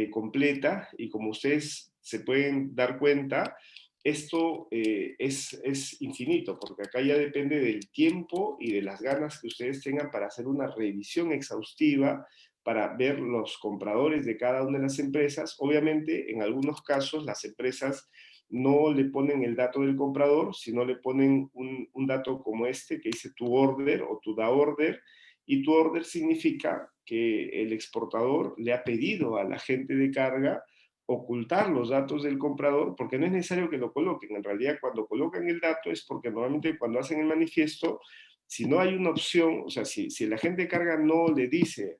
Speaker 1: completa, y como ustedes se pueden dar cuenta, esto es infinito, porque acá ya depende del tiempo y de las ganas que ustedes tengan para hacer una revisión exhaustiva, para ver los compradores de cada una de las empresas. Obviamente, en algunos casos, las empresas no le ponen el dato del comprador, sino le ponen un dato como este, que dice tu order o tu da order, y tu order significa que el exportador le ha pedido a la gente de carga ocultar los datos del comprador, porque no es necesario que lo coloquen. En realidad, cuando colocan el dato es porque normalmente cuando hacen el manifiesto Si no hay una opción, o sea, si el agente de carga no le dice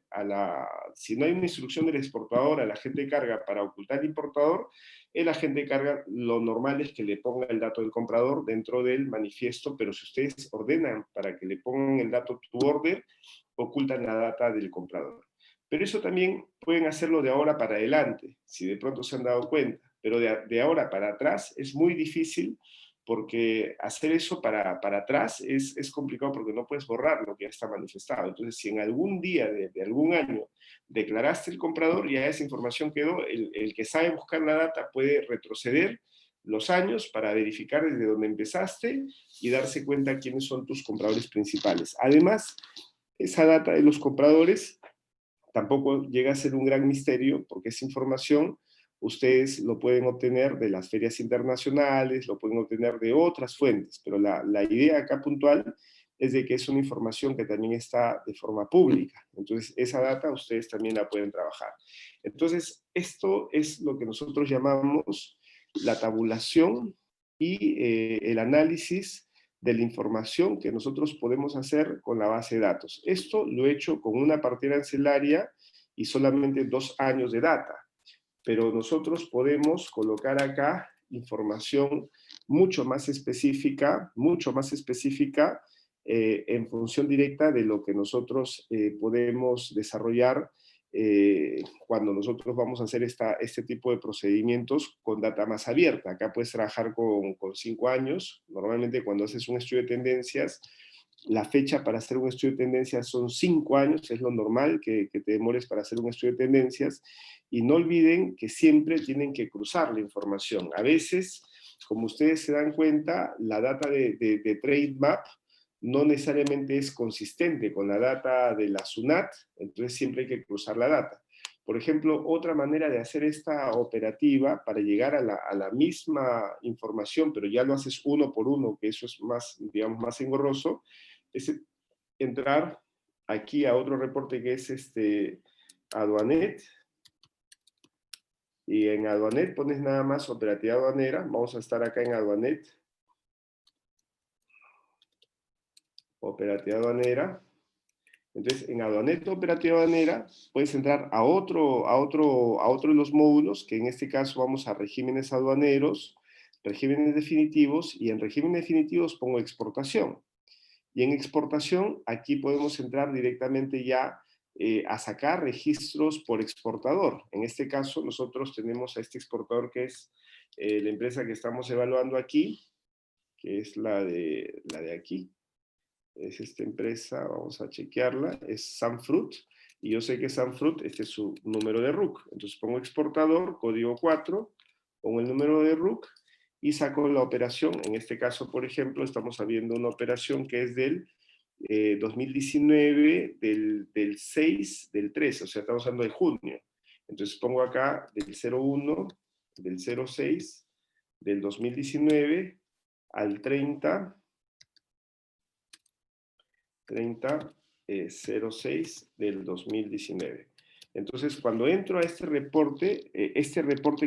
Speaker 1: si no hay una instrucción del exportador al agente de carga para ocultar al importador, el agente de carga lo normal es que le ponga el dato del comprador dentro del manifiesto, pero si ustedes ordenan para que le pongan el dato to order, ocultan la data del comprador. Pero eso también pueden hacerlo de ahora para adelante, si de pronto se han dado cuenta, pero de ahora para atrás es muy difícil porque hacer eso para atrás es complicado porque no puedes borrar lo que ya está manifestado. Entonces, si en algún día de algún año declaraste el comprador, ya esa información quedó, el que sabe buscar la data puede retroceder los años para verificar desde dónde empezaste y darse cuenta quiénes son tus compradores principales. Además, esa data de los compradores tampoco llega a ser un gran misterio porque esa información ustedes lo pueden obtener de las ferias internacionales, lo pueden obtener de otras fuentes, pero la idea acá puntual es de que es una información que también está de forma pública. Entonces, esa data ustedes también la pueden trabajar. Entonces, esto es lo que nosotros llamamos la tabulación y el análisis de la información que nosotros podemos hacer con la base de datos. Esto lo he hecho con una partida ancelaria y solamente 2 años de data, pero nosotros podemos colocar acá información mucho más específica en función directa de lo que nosotros podemos desarrollar cuando nosotros vamos a hacer este tipo de procedimientos con data más abierta. Acá puedes trabajar con 5 años. Normalmente cuando haces un estudio de tendencias, la fecha para hacer un estudio de tendencias son 5 años, es lo normal que te demores para hacer un estudio de tendencias. Y no olviden que siempre tienen que cruzar la información. A veces, como ustedes se dan cuenta, la data de Trademap no necesariamente es consistente con la data de la SUNAT, entonces siempre hay que cruzar la data. Por ejemplo, otra manera de hacer esta operativa para llegar a la misma información, pero ya lo haces uno por uno, que eso es más, digamos, más engorroso, es entrar aquí a otro reporte que es Aduanet, y en Aduanet pones nada más operatividad aduanera. Vamos a estar acá en Aduanet. Operatividad aduanera. Entonces, en Aduanet Operativa Aduanera puedes entrar a otro de los módulos, que en este caso vamos a regímenes aduaneros, regímenes definitivos, y en regímenes definitivos pongo exportación. Y en exportación, aquí podemos entrar directamente ya a sacar registros por exportador. En este caso, nosotros tenemos a este exportador que es la empresa que estamos evaluando aquí, que es la de aquí. Es esta empresa, vamos a chequearla, es Sanfruit, y yo sé que Sanfruit, este es su número de RUC. Entonces pongo exportador, código 4, pongo el número de RUC y saco la operación. En este caso, por ejemplo, estamos viendo una operación que es del 2019, del 6, del 13, o sea, estamos hablando de junio. Entonces pongo acá del 01, del 06, del 2019 al 30, 06 del 2019. Entonces, cuando entro a este reporte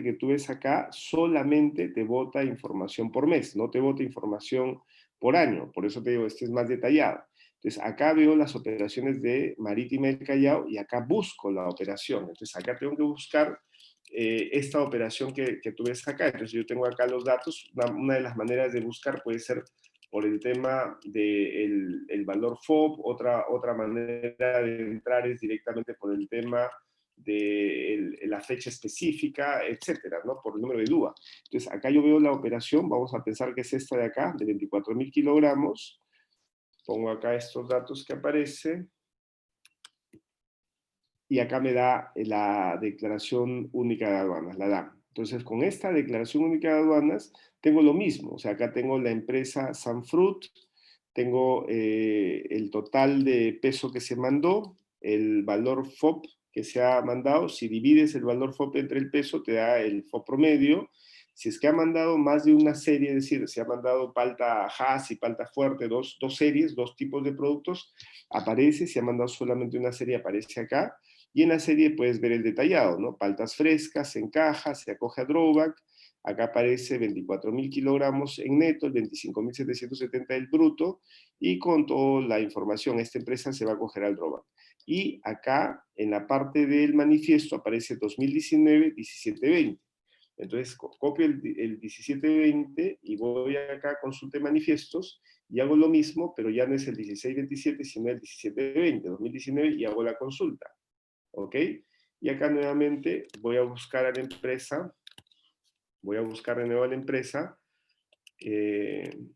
Speaker 1: que tú ves acá solamente te bota información por mes, no te bota información por año. Por eso te digo, este es más detallado. Entonces, acá veo las operaciones de Marítima del Callao y acá busco la operación. Entonces, acá tengo que buscar esta operación que tú ves acá. Entonces, yo tengo acá los datos. Una de las maneras de buscar puede ser por el tema del el valor FOB, otra manera de entrar es directamente por el tema de la fecha específica, etcétera, ¿no? Por el número de DUA. Entonces, acá yo veo la operación, vamos a pensar que es esta de acá, de 24.000 kilogramos. Pongo acá estos datos que aparecen. Y acá me da la declaración única de aduanas, la DAM. Entonces, con esta declaración única de aduanas, tengo lo mismo. O sea, acá tengo la empresa Sanfruit, tengo el total de peso que se mandó, el valor FOB que se ha mandado. Si divides el valor FOB entre el peso, te da el FOB promedio. Si es que ha mandado más de una serie, es decir, se ha mandado palta Hass y palta fuerte, dos series, dos tipos de productos, aparece. Si ha mandado solamente una serie, aparece acá. Y en la serie puedes ver el detallado, ¿no? Paltas frescas, se encaja, se acoge a drawback. acá aparece 24.000 kilogramos en neto, el 25.770 el bruto, y con toda la información, esta empresa se va a coger al drawback. Y acá, en la parte del manifiesto, aparece 2019, 1720. Entonces, copio el 1720 y voy acá a consulta de manifiestos y hago lo mismo, pero ya no es el 1627, sino el 1720, 2019, y hago la consulta. ¿Ok? Y acá nuevamente voy a buscar a la empresa, voy a buscar de nuevo a la empresa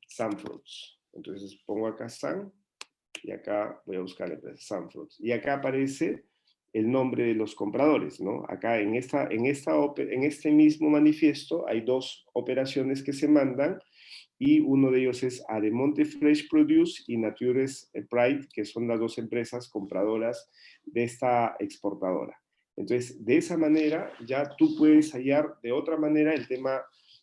Speaker 1: Sunfruits. Entonces pongo acá Sun y acá voy a buscar la empresa Sunfruits. Y acá aparece el nombre de los compradores, ¿no? Acá en este mismo manifiesto hay dos operaciones que se mandan y uno de ellos es Ademonte Fresh Produce y Natures Pride, que son las dos empresas compradoras de esta exportadora. Entonces, de esa manera ya tú puedes hallar de otra manera el tema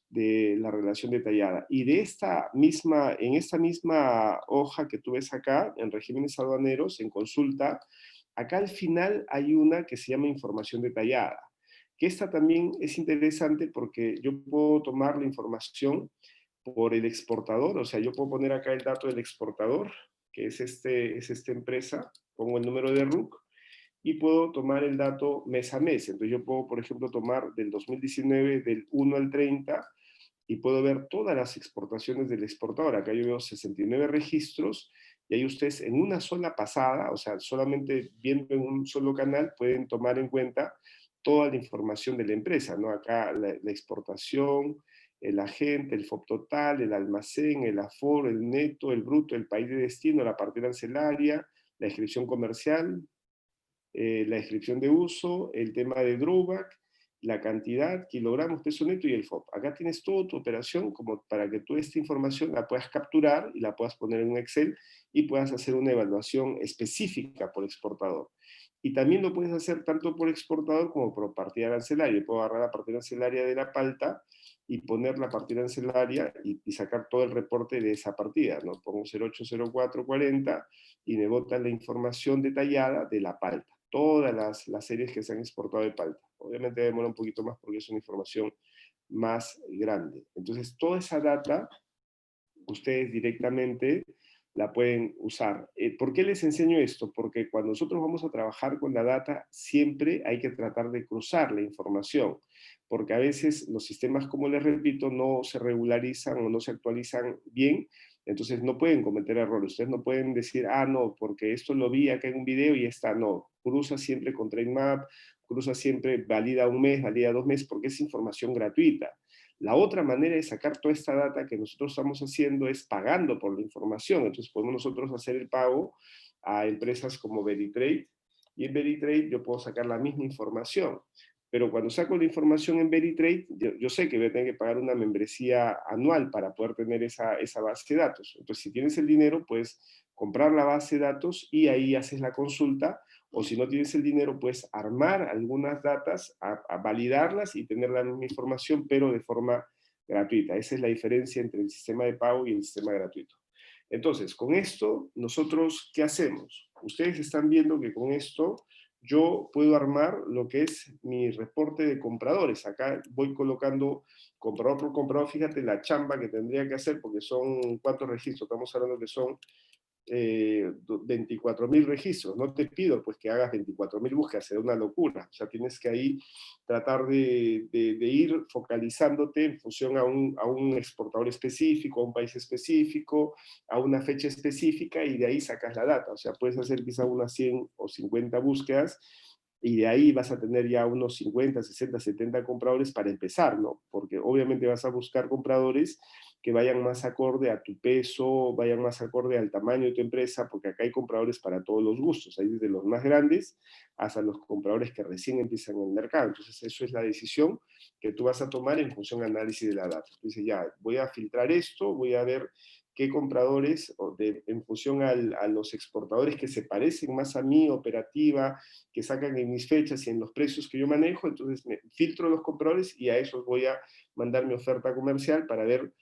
Speaker 1: de la relación detallada. Y en esta misma hoja que tú ves acá, en regímenes aduaneros, en consulta, acá al final hay una que se llama información detallada, que esta también es interesante porque yo puedo tomar la información por el exportador, o sea, yo puedo poner acá el dato del exportador, que es esta empresa, pongo el número de RUC, y puedo tomar el dato mes a mes. Entonces yo puedo, por ejemplo, tomar del 2019, del 1 al 30, y puedo ver todas las exportaciones del exportador. Acá yo veo 69 registros, y ahí ustedes en una sola pasada, o sea, solamente viendo en un solo canal, pueden tomar en cuenta toda la información de la empresa, ¿no? Acá la exportación, el agente, el FOB total, el almacén, el aforo, el neto, el bruto, el país de destino, la partida arancelaria, la inscripción comercial, la descripción de uso, el tema de drawback, la cantidad, kilogramos, peso neto y el FOB. Acá tienes toda tu operación como para que tú esta información la puedas capturar y la puedas poner en un Excel y puedas hacer una evaluación específica por exportador. Y también lo puedes hacer tanto por exportador como por partida arancelaria. Yo puedo agarrar la partida arancelaria de la palta y poner la partida arancelaria y sacar todo el reporte de esa partida, ¿no? Pongo 080440 y me bota la información detallada de la palta, todas las series que se han exportado de palta. Obviamente demora un poquito más porque es una información más grande. Entonces, toda esa data ustedes directamente la pueden usar. ¿Por qué les enseño esto? Porque cuando nosotros vamos a trabajar con la data, siempre hay que tratar de cruzar la información, porque a veces los sistemas, como les repito, no se regularizan o no se actualizan bien, entonces no pueden cometer errores. Ustedes no pueden decir, ah, no, porque esto lo vi acá en un video y esta no. Cruza siempre con TradeMap, cruza siempre, valida un mes, valida 2 meses, porque es información gratuita. La otra manera de sacar toda esta data que nosotros estamos haciendo es pagando por la información. Entonces podemos nosotros hacer el pago a empresas como Veritrade, y en Veritrade yo puedo sacar la misma información. Pero cuando saco la información en Veritrade, yo sé que voy a tener que pagar una membresía anual para poder tener esa base de datos. Entonces, si tienes el dinero, puedes comprar la base de datos y ahí haces la consulta, o si no tienes el dinero, puedes armar algunas datas, a validarlas y tener la misma información, pero de forma gratuita. Esa es la diferencia entre el sistema de pago y el sistema gratuito. Entonces, con esto, nosotros, ¿qué hacemos? Ustedes están viendo que con esto yo puedo armar lo que es mi reporte de compradores. Acá voy colocando comprador por comprador. Fíjate la chamba que tendría que hacer, porque son, ¿cuántos registros? Estamos hablando que son 24.000 registros. No te pido pues que hagas 24.000 búsquedas, será una locura. O sea, tienes que ahí tratar de ir focalizándote en función a un exportador específico, a un país específico, a una fecha específica, y de ahí sacas la data. O sea, puedes hacer quizá unas 100 o 50 búsquedas y de ahí vas a tener ya unos 50, 60, 70 compradores para empezar, ¿no? Porque obviamente vas a buscar compradores que vayan más acorde a tu peso, vayan más acorde al tamaño de tu empresa, porque acá hay compradores para todos los gustos, hay desde los más grandes hasta los compradores que recién empiezan en el mercado. Entonces, eso es la decisión que tú vas a tomar en función al análisis de la data. Entonces, ya, voy a filtrar esto, voy a ver qué compradores, en función a los exportadores que se parecen más a mi operativa, que sacan en mis fechas y en los precios que yo manejo, entonces filtro los compradores y a esos voy a mandar mi oferta comercial para ver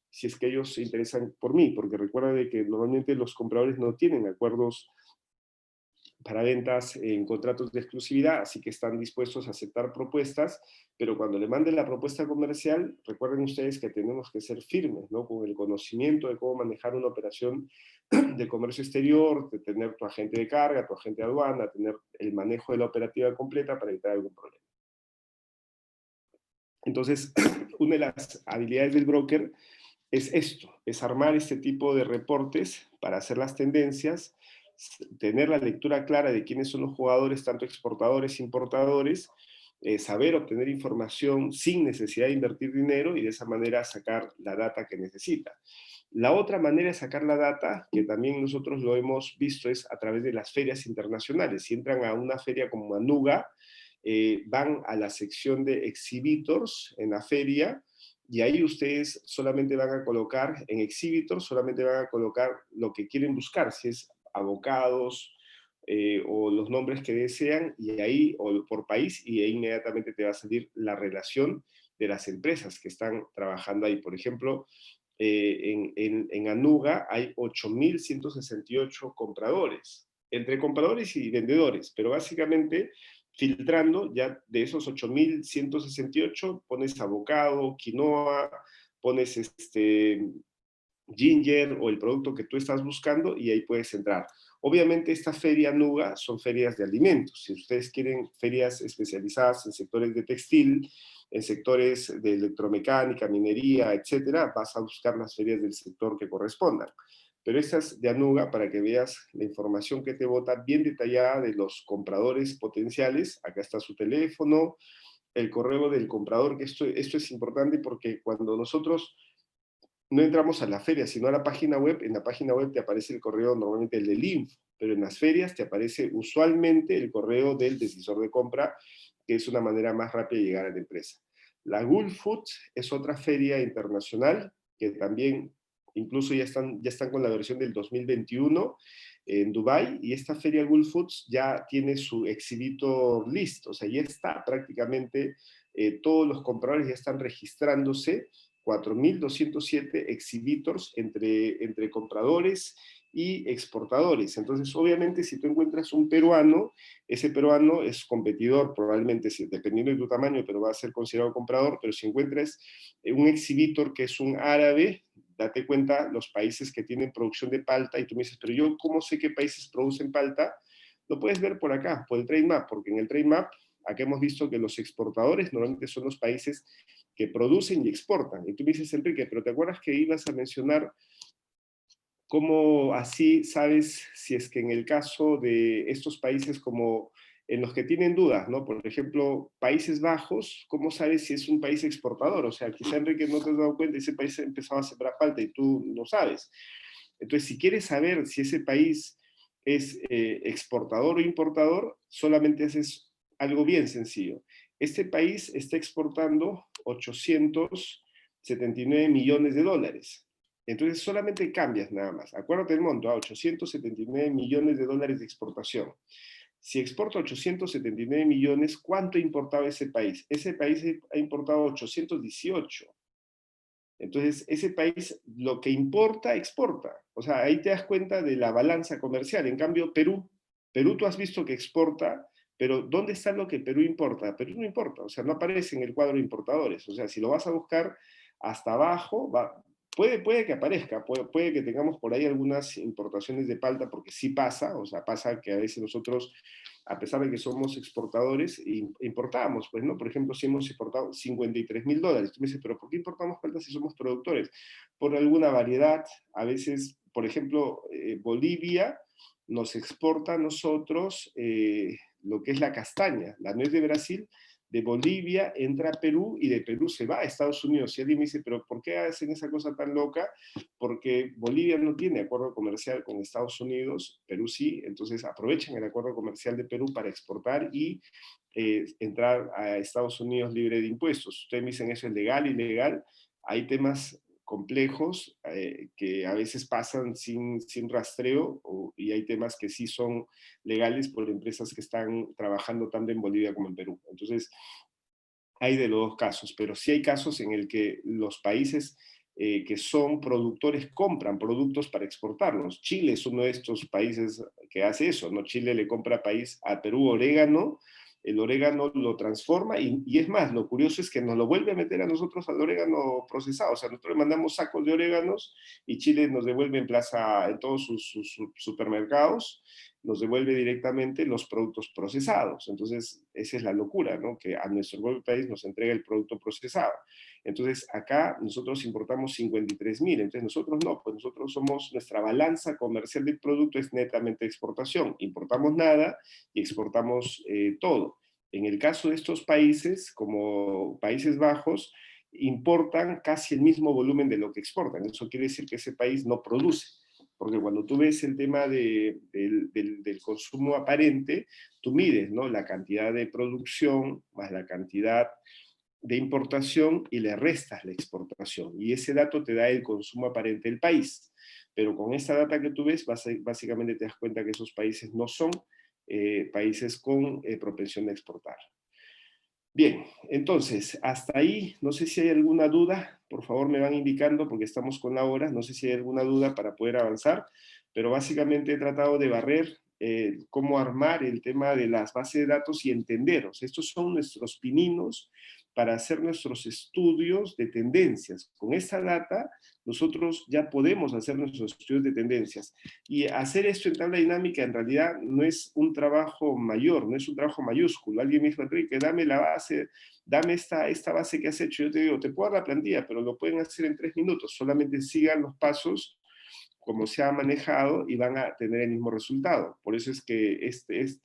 Speaker 1: si es que ellos se interesan por mí, porque recuerda de que normalmente los compradores no tienen acuerdos para ventas en contratos de exclusividad, así que están dispuestos a aceptar propuestas, pero cuando le manden la propuesta comercial, recuerden ustedes que tenemos que ser firmes, ¿no? Con el conocimiento de cómo manejar una operación de comercio exterior, de tener tu agente de carga, tu agente de aduana, tener el manejo de la operativa completa para evitar algún problema. Entonces, una de las habilidades del broker es esto, es armar este tipo de reportes para hacer las tendencias, tener la lectura clara de quiénes son los jugadores, tanto exportadores, importadores, saber obtener información sin necesidad de invertir dinero y de esa manera sacar la data que necesita. La otra manera de sacar la data, que también nosotros lo hemos visto, es a través de las ferias internacionales. Si entran a una feria como Anuga, van a la sección de exhibitors en la feria y ahí ustedes solamente van a colocar, en exhibitors, solamente van a colocar lo que quieren buscar, si es abocados o los nombres que desean, y ahí, o por país, y ahí inmediatamente te va a salir la relación de las empresas que están trabajando ahí. Por ejemplo, en Anuga hay 8.168 compradores, entre compradores y vendedores, pero básicamente filtrando, ya de esos 8.168 pones avocado, quinoa, pones ginger o el producto que tú estás buscando y ahí puedes entrar. Obviamente esta feria Nuga son ferias de alimentos. Si ustedes quieren ferias especializadas en sectores de textil, en sectores de electromecánica, minería, etcétera, vas a buscar las ferias del sector que correspondan. Pero estas de Anuga, para que veas la información que te bota bien detallada de los compradores potenciales, acá está su teléfono, el correo del comprador, que esto es importante porque cuando nosotros no entramos a la feria, sino a la página web, en la página web te aparece el correo, normalmente el del info, pero en las ferias te aparece usualmente el correo del decisor de compra, que es una manera más rápida de llegar a la empresa. La Gulf Foods es otra feria internacional que también incluso ya están con la versión del 2021 en Dubai, y esta feria Gulf Foods ya tiene su exhibitor list, o sea, ya está prácticamente, todos los compradores ya están registrándose, 4.207 exhibitors entre compradores y exportadores. Entonces, obviamente, si tú encuentras un peruano, ese peruano es competidor, probablemente, dependiendo de tu tamaño, pero va a ser considerado comprador, pero si encuentras un exhibitor que es un árabe, date cuenta los países que tienen producción de palta, y tú me dices, pero yo, ¿cómo sé qué países producen palta? Lo puedes ver por acá, por el Trade Map, porque en el Trade Map, acá hemos visto que los exportadores normalmente son los países que producen y exportan. Y tú me dices, Enrique, pero ¿te acuerdas que ibas a mencionar cómo así sabes si es que en el caso de estos países como en los que tienen dudas, ¿no? Por ejemplo, Países Bajos, ¿cómo sabes si es un país exportador? O sea, quizá Enrique no te has dado cuenta y ese país ha empezado a sembrar palta y tú no sabes. Entonces, si quieres saber si ese país es exportador o importador, solamente haces algo bien sencillo. Este país está exportando 879 millones de dólares. Entonces, solamente cambias nada más. Acuérdate el monto, a 879 millones de dólares de exportación. Si exporta 879 millones, ¿cuánto ha importado ese país? Ese país ha importado 818. Entonces, ese país lo que importa, exporta. O sea, ahí te das cuenta de la balanza comercial. En cambio, Perú tú has visto que exporta, pero ¿dónde está lo que Perú importa? Perú no importa, o sea, no aparece en el cuadro de importadores. O sea, si lo vas a buscar hasta abajo, puede que aparezca, puede que tengamos por ahí algunas importaciones de palta, porque sí pasa, o sea, pasa que a veces nosotros, a pesar de que somos exportadores, importamos, pues, ¿no? Por ejemplo, si hemos exportado $53.000, tú me dices, pero ¿por qué importamos palta si somos productores? Por alguna variedad, a veces, por ejemplo, Bolivia nos exporta a nosotros lo que es la castaña, la nuez de Brasil, de Bolivia entra a Perú y de Perú se va a Estados Unidos. Y alguien me dice, pero ¿por qué hacen esa cosa tan loca? Porque Bolivia no tiene acuerdo comercial con Estados Unidos, Perú sí, entonces aprovechan el acuerdo comercial de Perú para exportar y entrar a Estados Unidos libre de impuestos. Ustedes me dicen, ¿eso es legal, ilegal? Hay temas complejos que a veces pasan sin rastreo, y hay temas que sí son legales por empresas que están trabajando tanto en Bolivia como en Perú. Entonces, hay de los dos casos, pero sí hay casos en el que los países que son productores, compran productos para exportarlos. Chile es uno de estos países que hace eso, ¿no? Chile le compra a Perú orégano, el orégano lo transforma y es más, lo curioso es que nos lo vuelve a meter a nosotros al orégano procesado, o sea, nosotros le mandamos sacos de oréganos y Chile nos devuelve en todos sus supermercados, nos devuelve directamente los productos procesados. Entonces, esa es la locura, ¿no? Que a nuestro propio país nos entrega el producto procesado. Entonces, acá nosotros importamos 53.000, entonces nosotros no, pues nosotros nuestra balanza comercial del producto es netamente exportación, importamos nada y exportamos todo. En el caso de estos países, como Países Bajos, importan casi el mismo volumen de lo que exportan. Eso quiere decir que ese país no produce. Porque cuando tú ves el tema del consumo aparente, tú mides, ¿no? La cantidad de producción más la cantidad de importación y le restas la exportación. Y ese dato te da el consumo aparente del país. Pero con esta data que tú ves, básicamente te das cuenta que esos países no son países con propensión de exportar. Bien, entonces, hasta ahí, no sé si hay alguna duda, por favor me van indicando porque estamos con la hora, no sé si hay alguna duda para poder avanzar, pero básicamente he tratado de barrer cómo armar el tema de las bases de datos y entenderos. Estos son nuestros pininos para hacer nuestros estudios de tendencias. Con esta data, nosotros ya podemos hacer nuestros estudios de tendencias. Y hacer esto en tabla dinámica en realidad no es un trabajo mayor, no es un trabajo mayúsculo. Alguien me dijo, Enrique, dame la base, dame esta base que has hecho. Yo te digo, te puedo dar la plantilla, pero lo pueden hacer en 3 minutos. Solamente sigan los pasos como se ha manejado y van a tener el mismo resultado. Por eso es que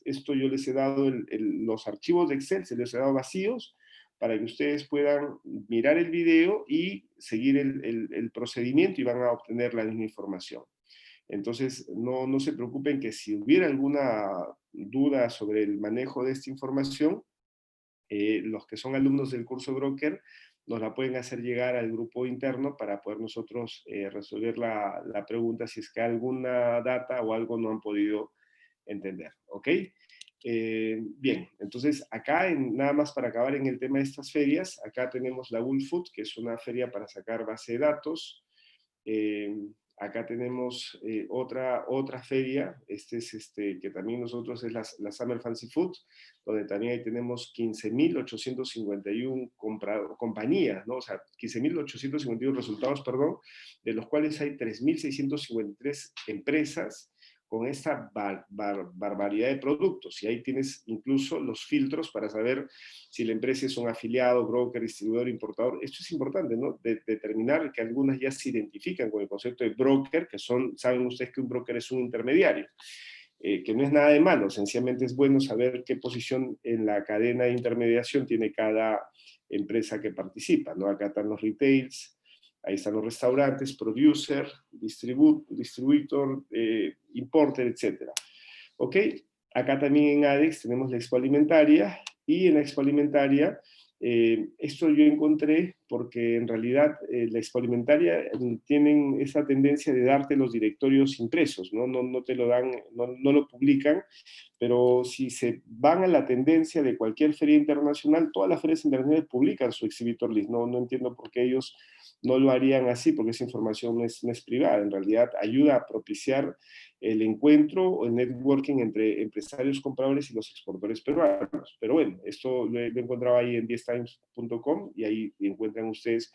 Speaker 1: esto yo les he dado, los archivos de Excel se les he dado vacíos para que ustedes puedan mirar el video y seguir el procedimiento y van a obtener la misma información. Entonces, no se preocupen que si hubiera alguna duda sobre el manejo de esta información, los que son alumnos del curso Broker nos la pueden hacer llegar al grupo interno para poder nosotros resolver la pregunta si es que alguna data o algo no han podido entender, ¿ok? Bien, entonces acá, nada más para acabar en el tema de estas ferias, acá tenemos la Woolfood, que es una feria para sacar base de datos. Eh, Acá tenemos otra feria, que también nosotros es la Summer Fancy Food, donde también ahí tenemos 15.851 compañías, ¿no? O sea, 15.851 resultados, perdón, de los cuales hay 3.653 empresas con esta barbaridad de productos. Y ahí tienes incluso los filtros para saber si la empresa es un afiliado, broker, distribuidor, importador. Esto es importante, ¿no? Determinar que algunas ya se identifican con el concepto de broker, saben ustedes que un broker es un intermediario. Que no es nada de malo, sencillamente es bueno saber qué posición en la cadena de intermediación tiene cada empresa que participa, ¿no? Acá están los retails, ahí están los restaurantes, producer, distributor, importer, etc. ¿Ok? Acá también en ADEX tenemos la expo alimentaria, y en la expo alimentaria, esto yo encontré porque en realidad la expo alimentaria tienen esa tendencia de darte los directorios impresos, ¿no? No te lo dan, no lo publican, pero si se van a la tendencia de cualquier feria internacional, todas las ferias internacionales publican su exhibitor list. No entiendo por qué ellos no lo harían así, porque esa información no es privada. En realidad ayuda a propiciar el encuentro o el networking entre empresarios compradores y los exportadores peruanos. Pero bueno, esto lo encontraba ahí en 10times.com y ahí encuentran ustedes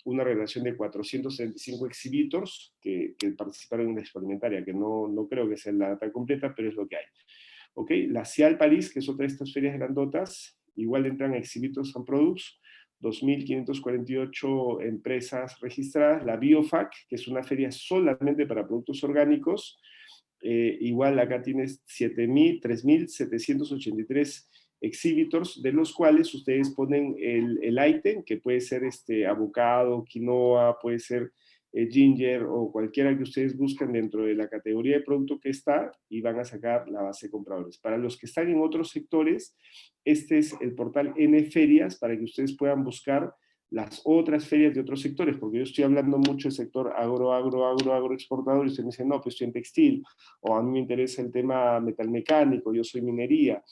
Speaker 1: una relación de 475 exhibitors que participaron en la experimentaria, que no creo que sea la data completa, pero es lo que hay. ¿Ok? La CIAL París, que es otra de estas ferias grandotas, igual entran Exhibitors and Products, 2.548 empresas registradas. La Biofac, que es una feria solamente para productos orgánicos, igual acá tienes 3.783 exhibitors, de los cuales ustedes ponen el ítem, que puede ser avocado, quinoa, puede ser ginger o cualquiera que ustedes buscan dentro de la categoría de producto que está, y van a sacar la base de compradores. Para los que están en otros sectores, este es el portal Nferias para que ustedes puedan buscar las otras ferias de otros sectores, porque yo estoy hablando mucho del sector agroexportador, y ustedes me dicen, no, pues estoy en textil, o a mí me interesa el tema metalmecánico, yo soy minería,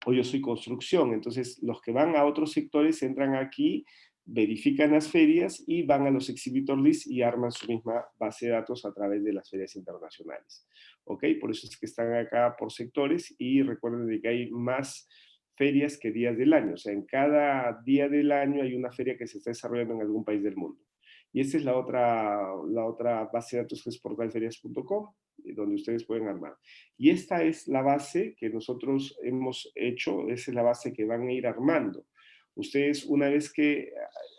Speaker 1: o yo soy construcción. Entonces, los que van a otros sectores entran aquí verifican las ferias y van a los exhibitor lists y arman su misma base de datos a través de las ferias internacionales. ¿Ok? Por eso es que están acá por sectores y recuerden de que hay más ferias que días del año. O sea, en cada día del año hay una feria que se está desarrollando en algún país del mundo. Y esta es la otra base de datos que es portalferias.com, donde ustedes pueden armar. Y esta es la base que nosotros hemos hecho, esa es la base que van a ir armando. Ustedes, una vez que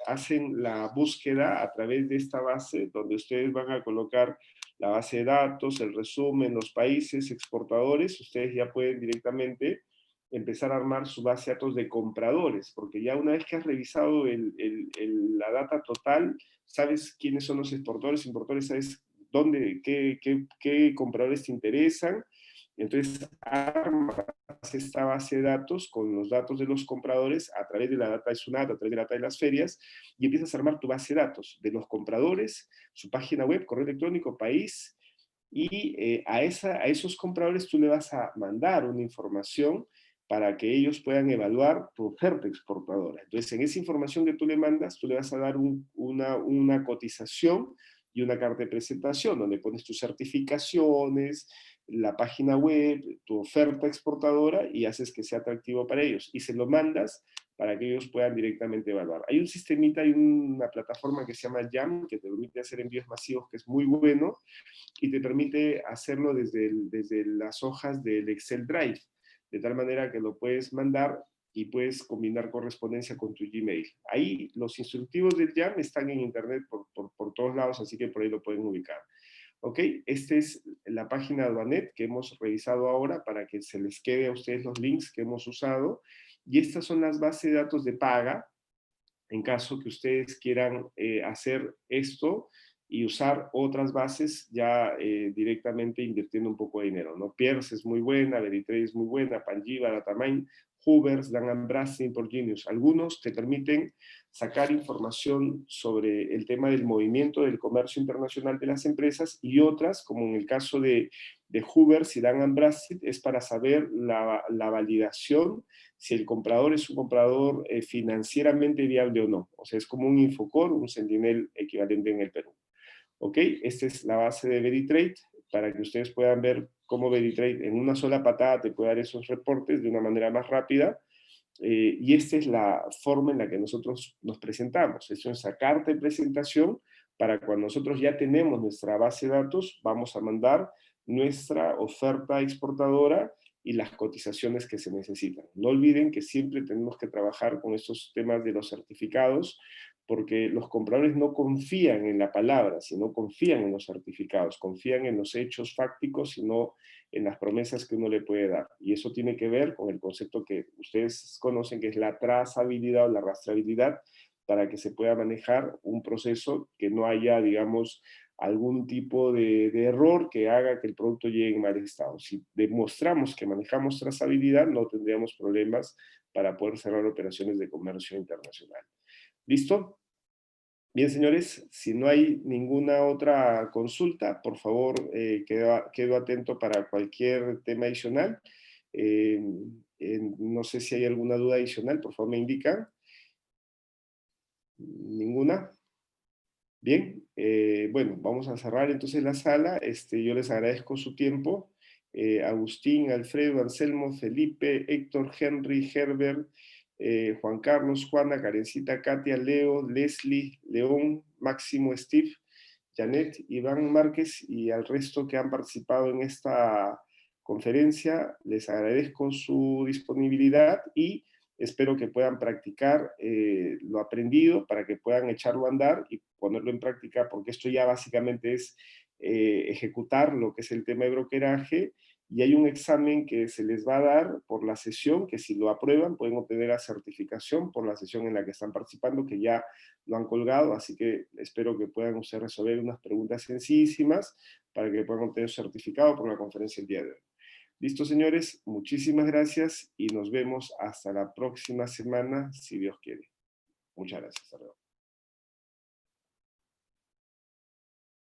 Speaker 1: hacen la búsqueda a través de esta base, donde ustedes van a colocar la base de datos, el resumen, los países, exportadores, ustedes ya pueden directamente empezar a armar su base de datos de compradores, porque ya una vez que has revisado la data total, sabes quiénes son los exportadores, importadores, sabes dónde, qué compradores te interesan, entonces armas esta base de datos con los datos de los compradores a través de la data de SUNAT, a través de la data de las ferias, y empiezas a armar tu base de datos de los compradores, su página web, correo electrónico, país, y a esos compradores tú le vas a mandar una información para que ellos puedan evaluar tu oferta exportadora. Entonces, en esa información que tú le mandas, tú le vas a dar una cotización y una carta de presentación, donde pones tus certificaciones, la página web, tu oferta exportadora y haces que sea atractivo para ellos. Y se lo mandas para que ellos puedan directamente evaluar. Hay un sistemita, hay una plataforma que se llama Jam, que te permite hacer envíos masivos, que es muy bueno, y te permite hacerlo desde las hojas del Excel Drive, de tal manera que lo puedes mandar y puedes combinar correspondencia con tu Gmail. Ahí los instructivos del Jam están en internet por todos lados, así que por ahí lo pueden ubicar. ¿Ok? Esta es la página de Aduanet que hemos revisado ahora para que se les quede a ustedes los links que hemos usado. Y estas son las bases de datos de paga, en caso que ustedes quieran hacer esto y usar otras bases ya directamente invirtiendo un poco de dinero, ¿no? Pierce es muy buena, Veritrade es muy buena, Panjiva, Datamine, Hoovers, Dun & Bradstreet, por Genius. Algunos te permiten sacar información sobre el tema del movimiento del comercio internacional de las empresas y otras, como en el caso de Hoovers y Dun & Bradstreet, es para saber la validación si el comprador es un comprador financieramente viable o no. O sea, es como un Infocor, un Sentinel equivalente en el Perú. ¿Ok? Esta es la base de Veritrade para que ustedes puedan ver cómo Veritrade en una sola patada te puede dar esos reportes de una manera más rápida. Y esta es la forma en la que nosotros nos presentamos. Es esa carta de presentación para cuando nosotros ya tenemos nuestra base de datos, vamos a mandar nuestra oferta exportadora y las cotizaciones que se necesitan. No olviden que siempre tenemos que trabajar con estos temas de los certificados, porque los compradores no confían en la palabra, sino confían en los certificados, confían en los hechos fácticos, sino en las promesas que uno le puede dar. Y eso tiene que ver con el concepto que ustedes conocen, que es la trazabilidad o la rastreabilidad, para que se pueda manejar un proceso que no haya, digamos, algún tipo de error que haga que el producto llegue en mal estado. Si demostramos que manejamos trazabilidad, no tendríamos problemas para poder cerrar operaciones de comercio internacional. ¿Listo? Bien, señores, si no hay ninguna otra consulta, por favor, quedo atento para cualquier tema adicional. No sé si hay alguna duda adicional, por favor me indican. ¿Ninguna? Bien, bueno, vamos a cerrar entonces la sala. Yo les agradezco su tiempo. Agustín, Alfredo, Anselmo, Felipe, Héctor, Henry, Herbert, Juan Carlos, Juana, Karencita, Katia, Leo, Leslie, León, Máximo, Steve, Janet, Iván Márquez y al resto que han participado en esta conferencia. Les agradezco su disponibilidad y espero que puedan practicar lo aprendido para que puedan echarlo a andar y ponerlo en práctica, porque esto ya básicamente es ejecutar lo que es el tema de brokeraje, y hay un examen que se les va a dar por la sesión, que si lo aprueban pueden obtener la certificación por la sesión en la que están participando, que ya lo han colgado, así que espero que puedan ustedes resolver unas preguntas sencillísimas para que puedan obtener su certificado por la conferencia el día de hoy. Listo, señores, muchísimas gracias y nos vemos hasta la próxima semana, si Dios quiere. Muchas gracias. Hasta luego.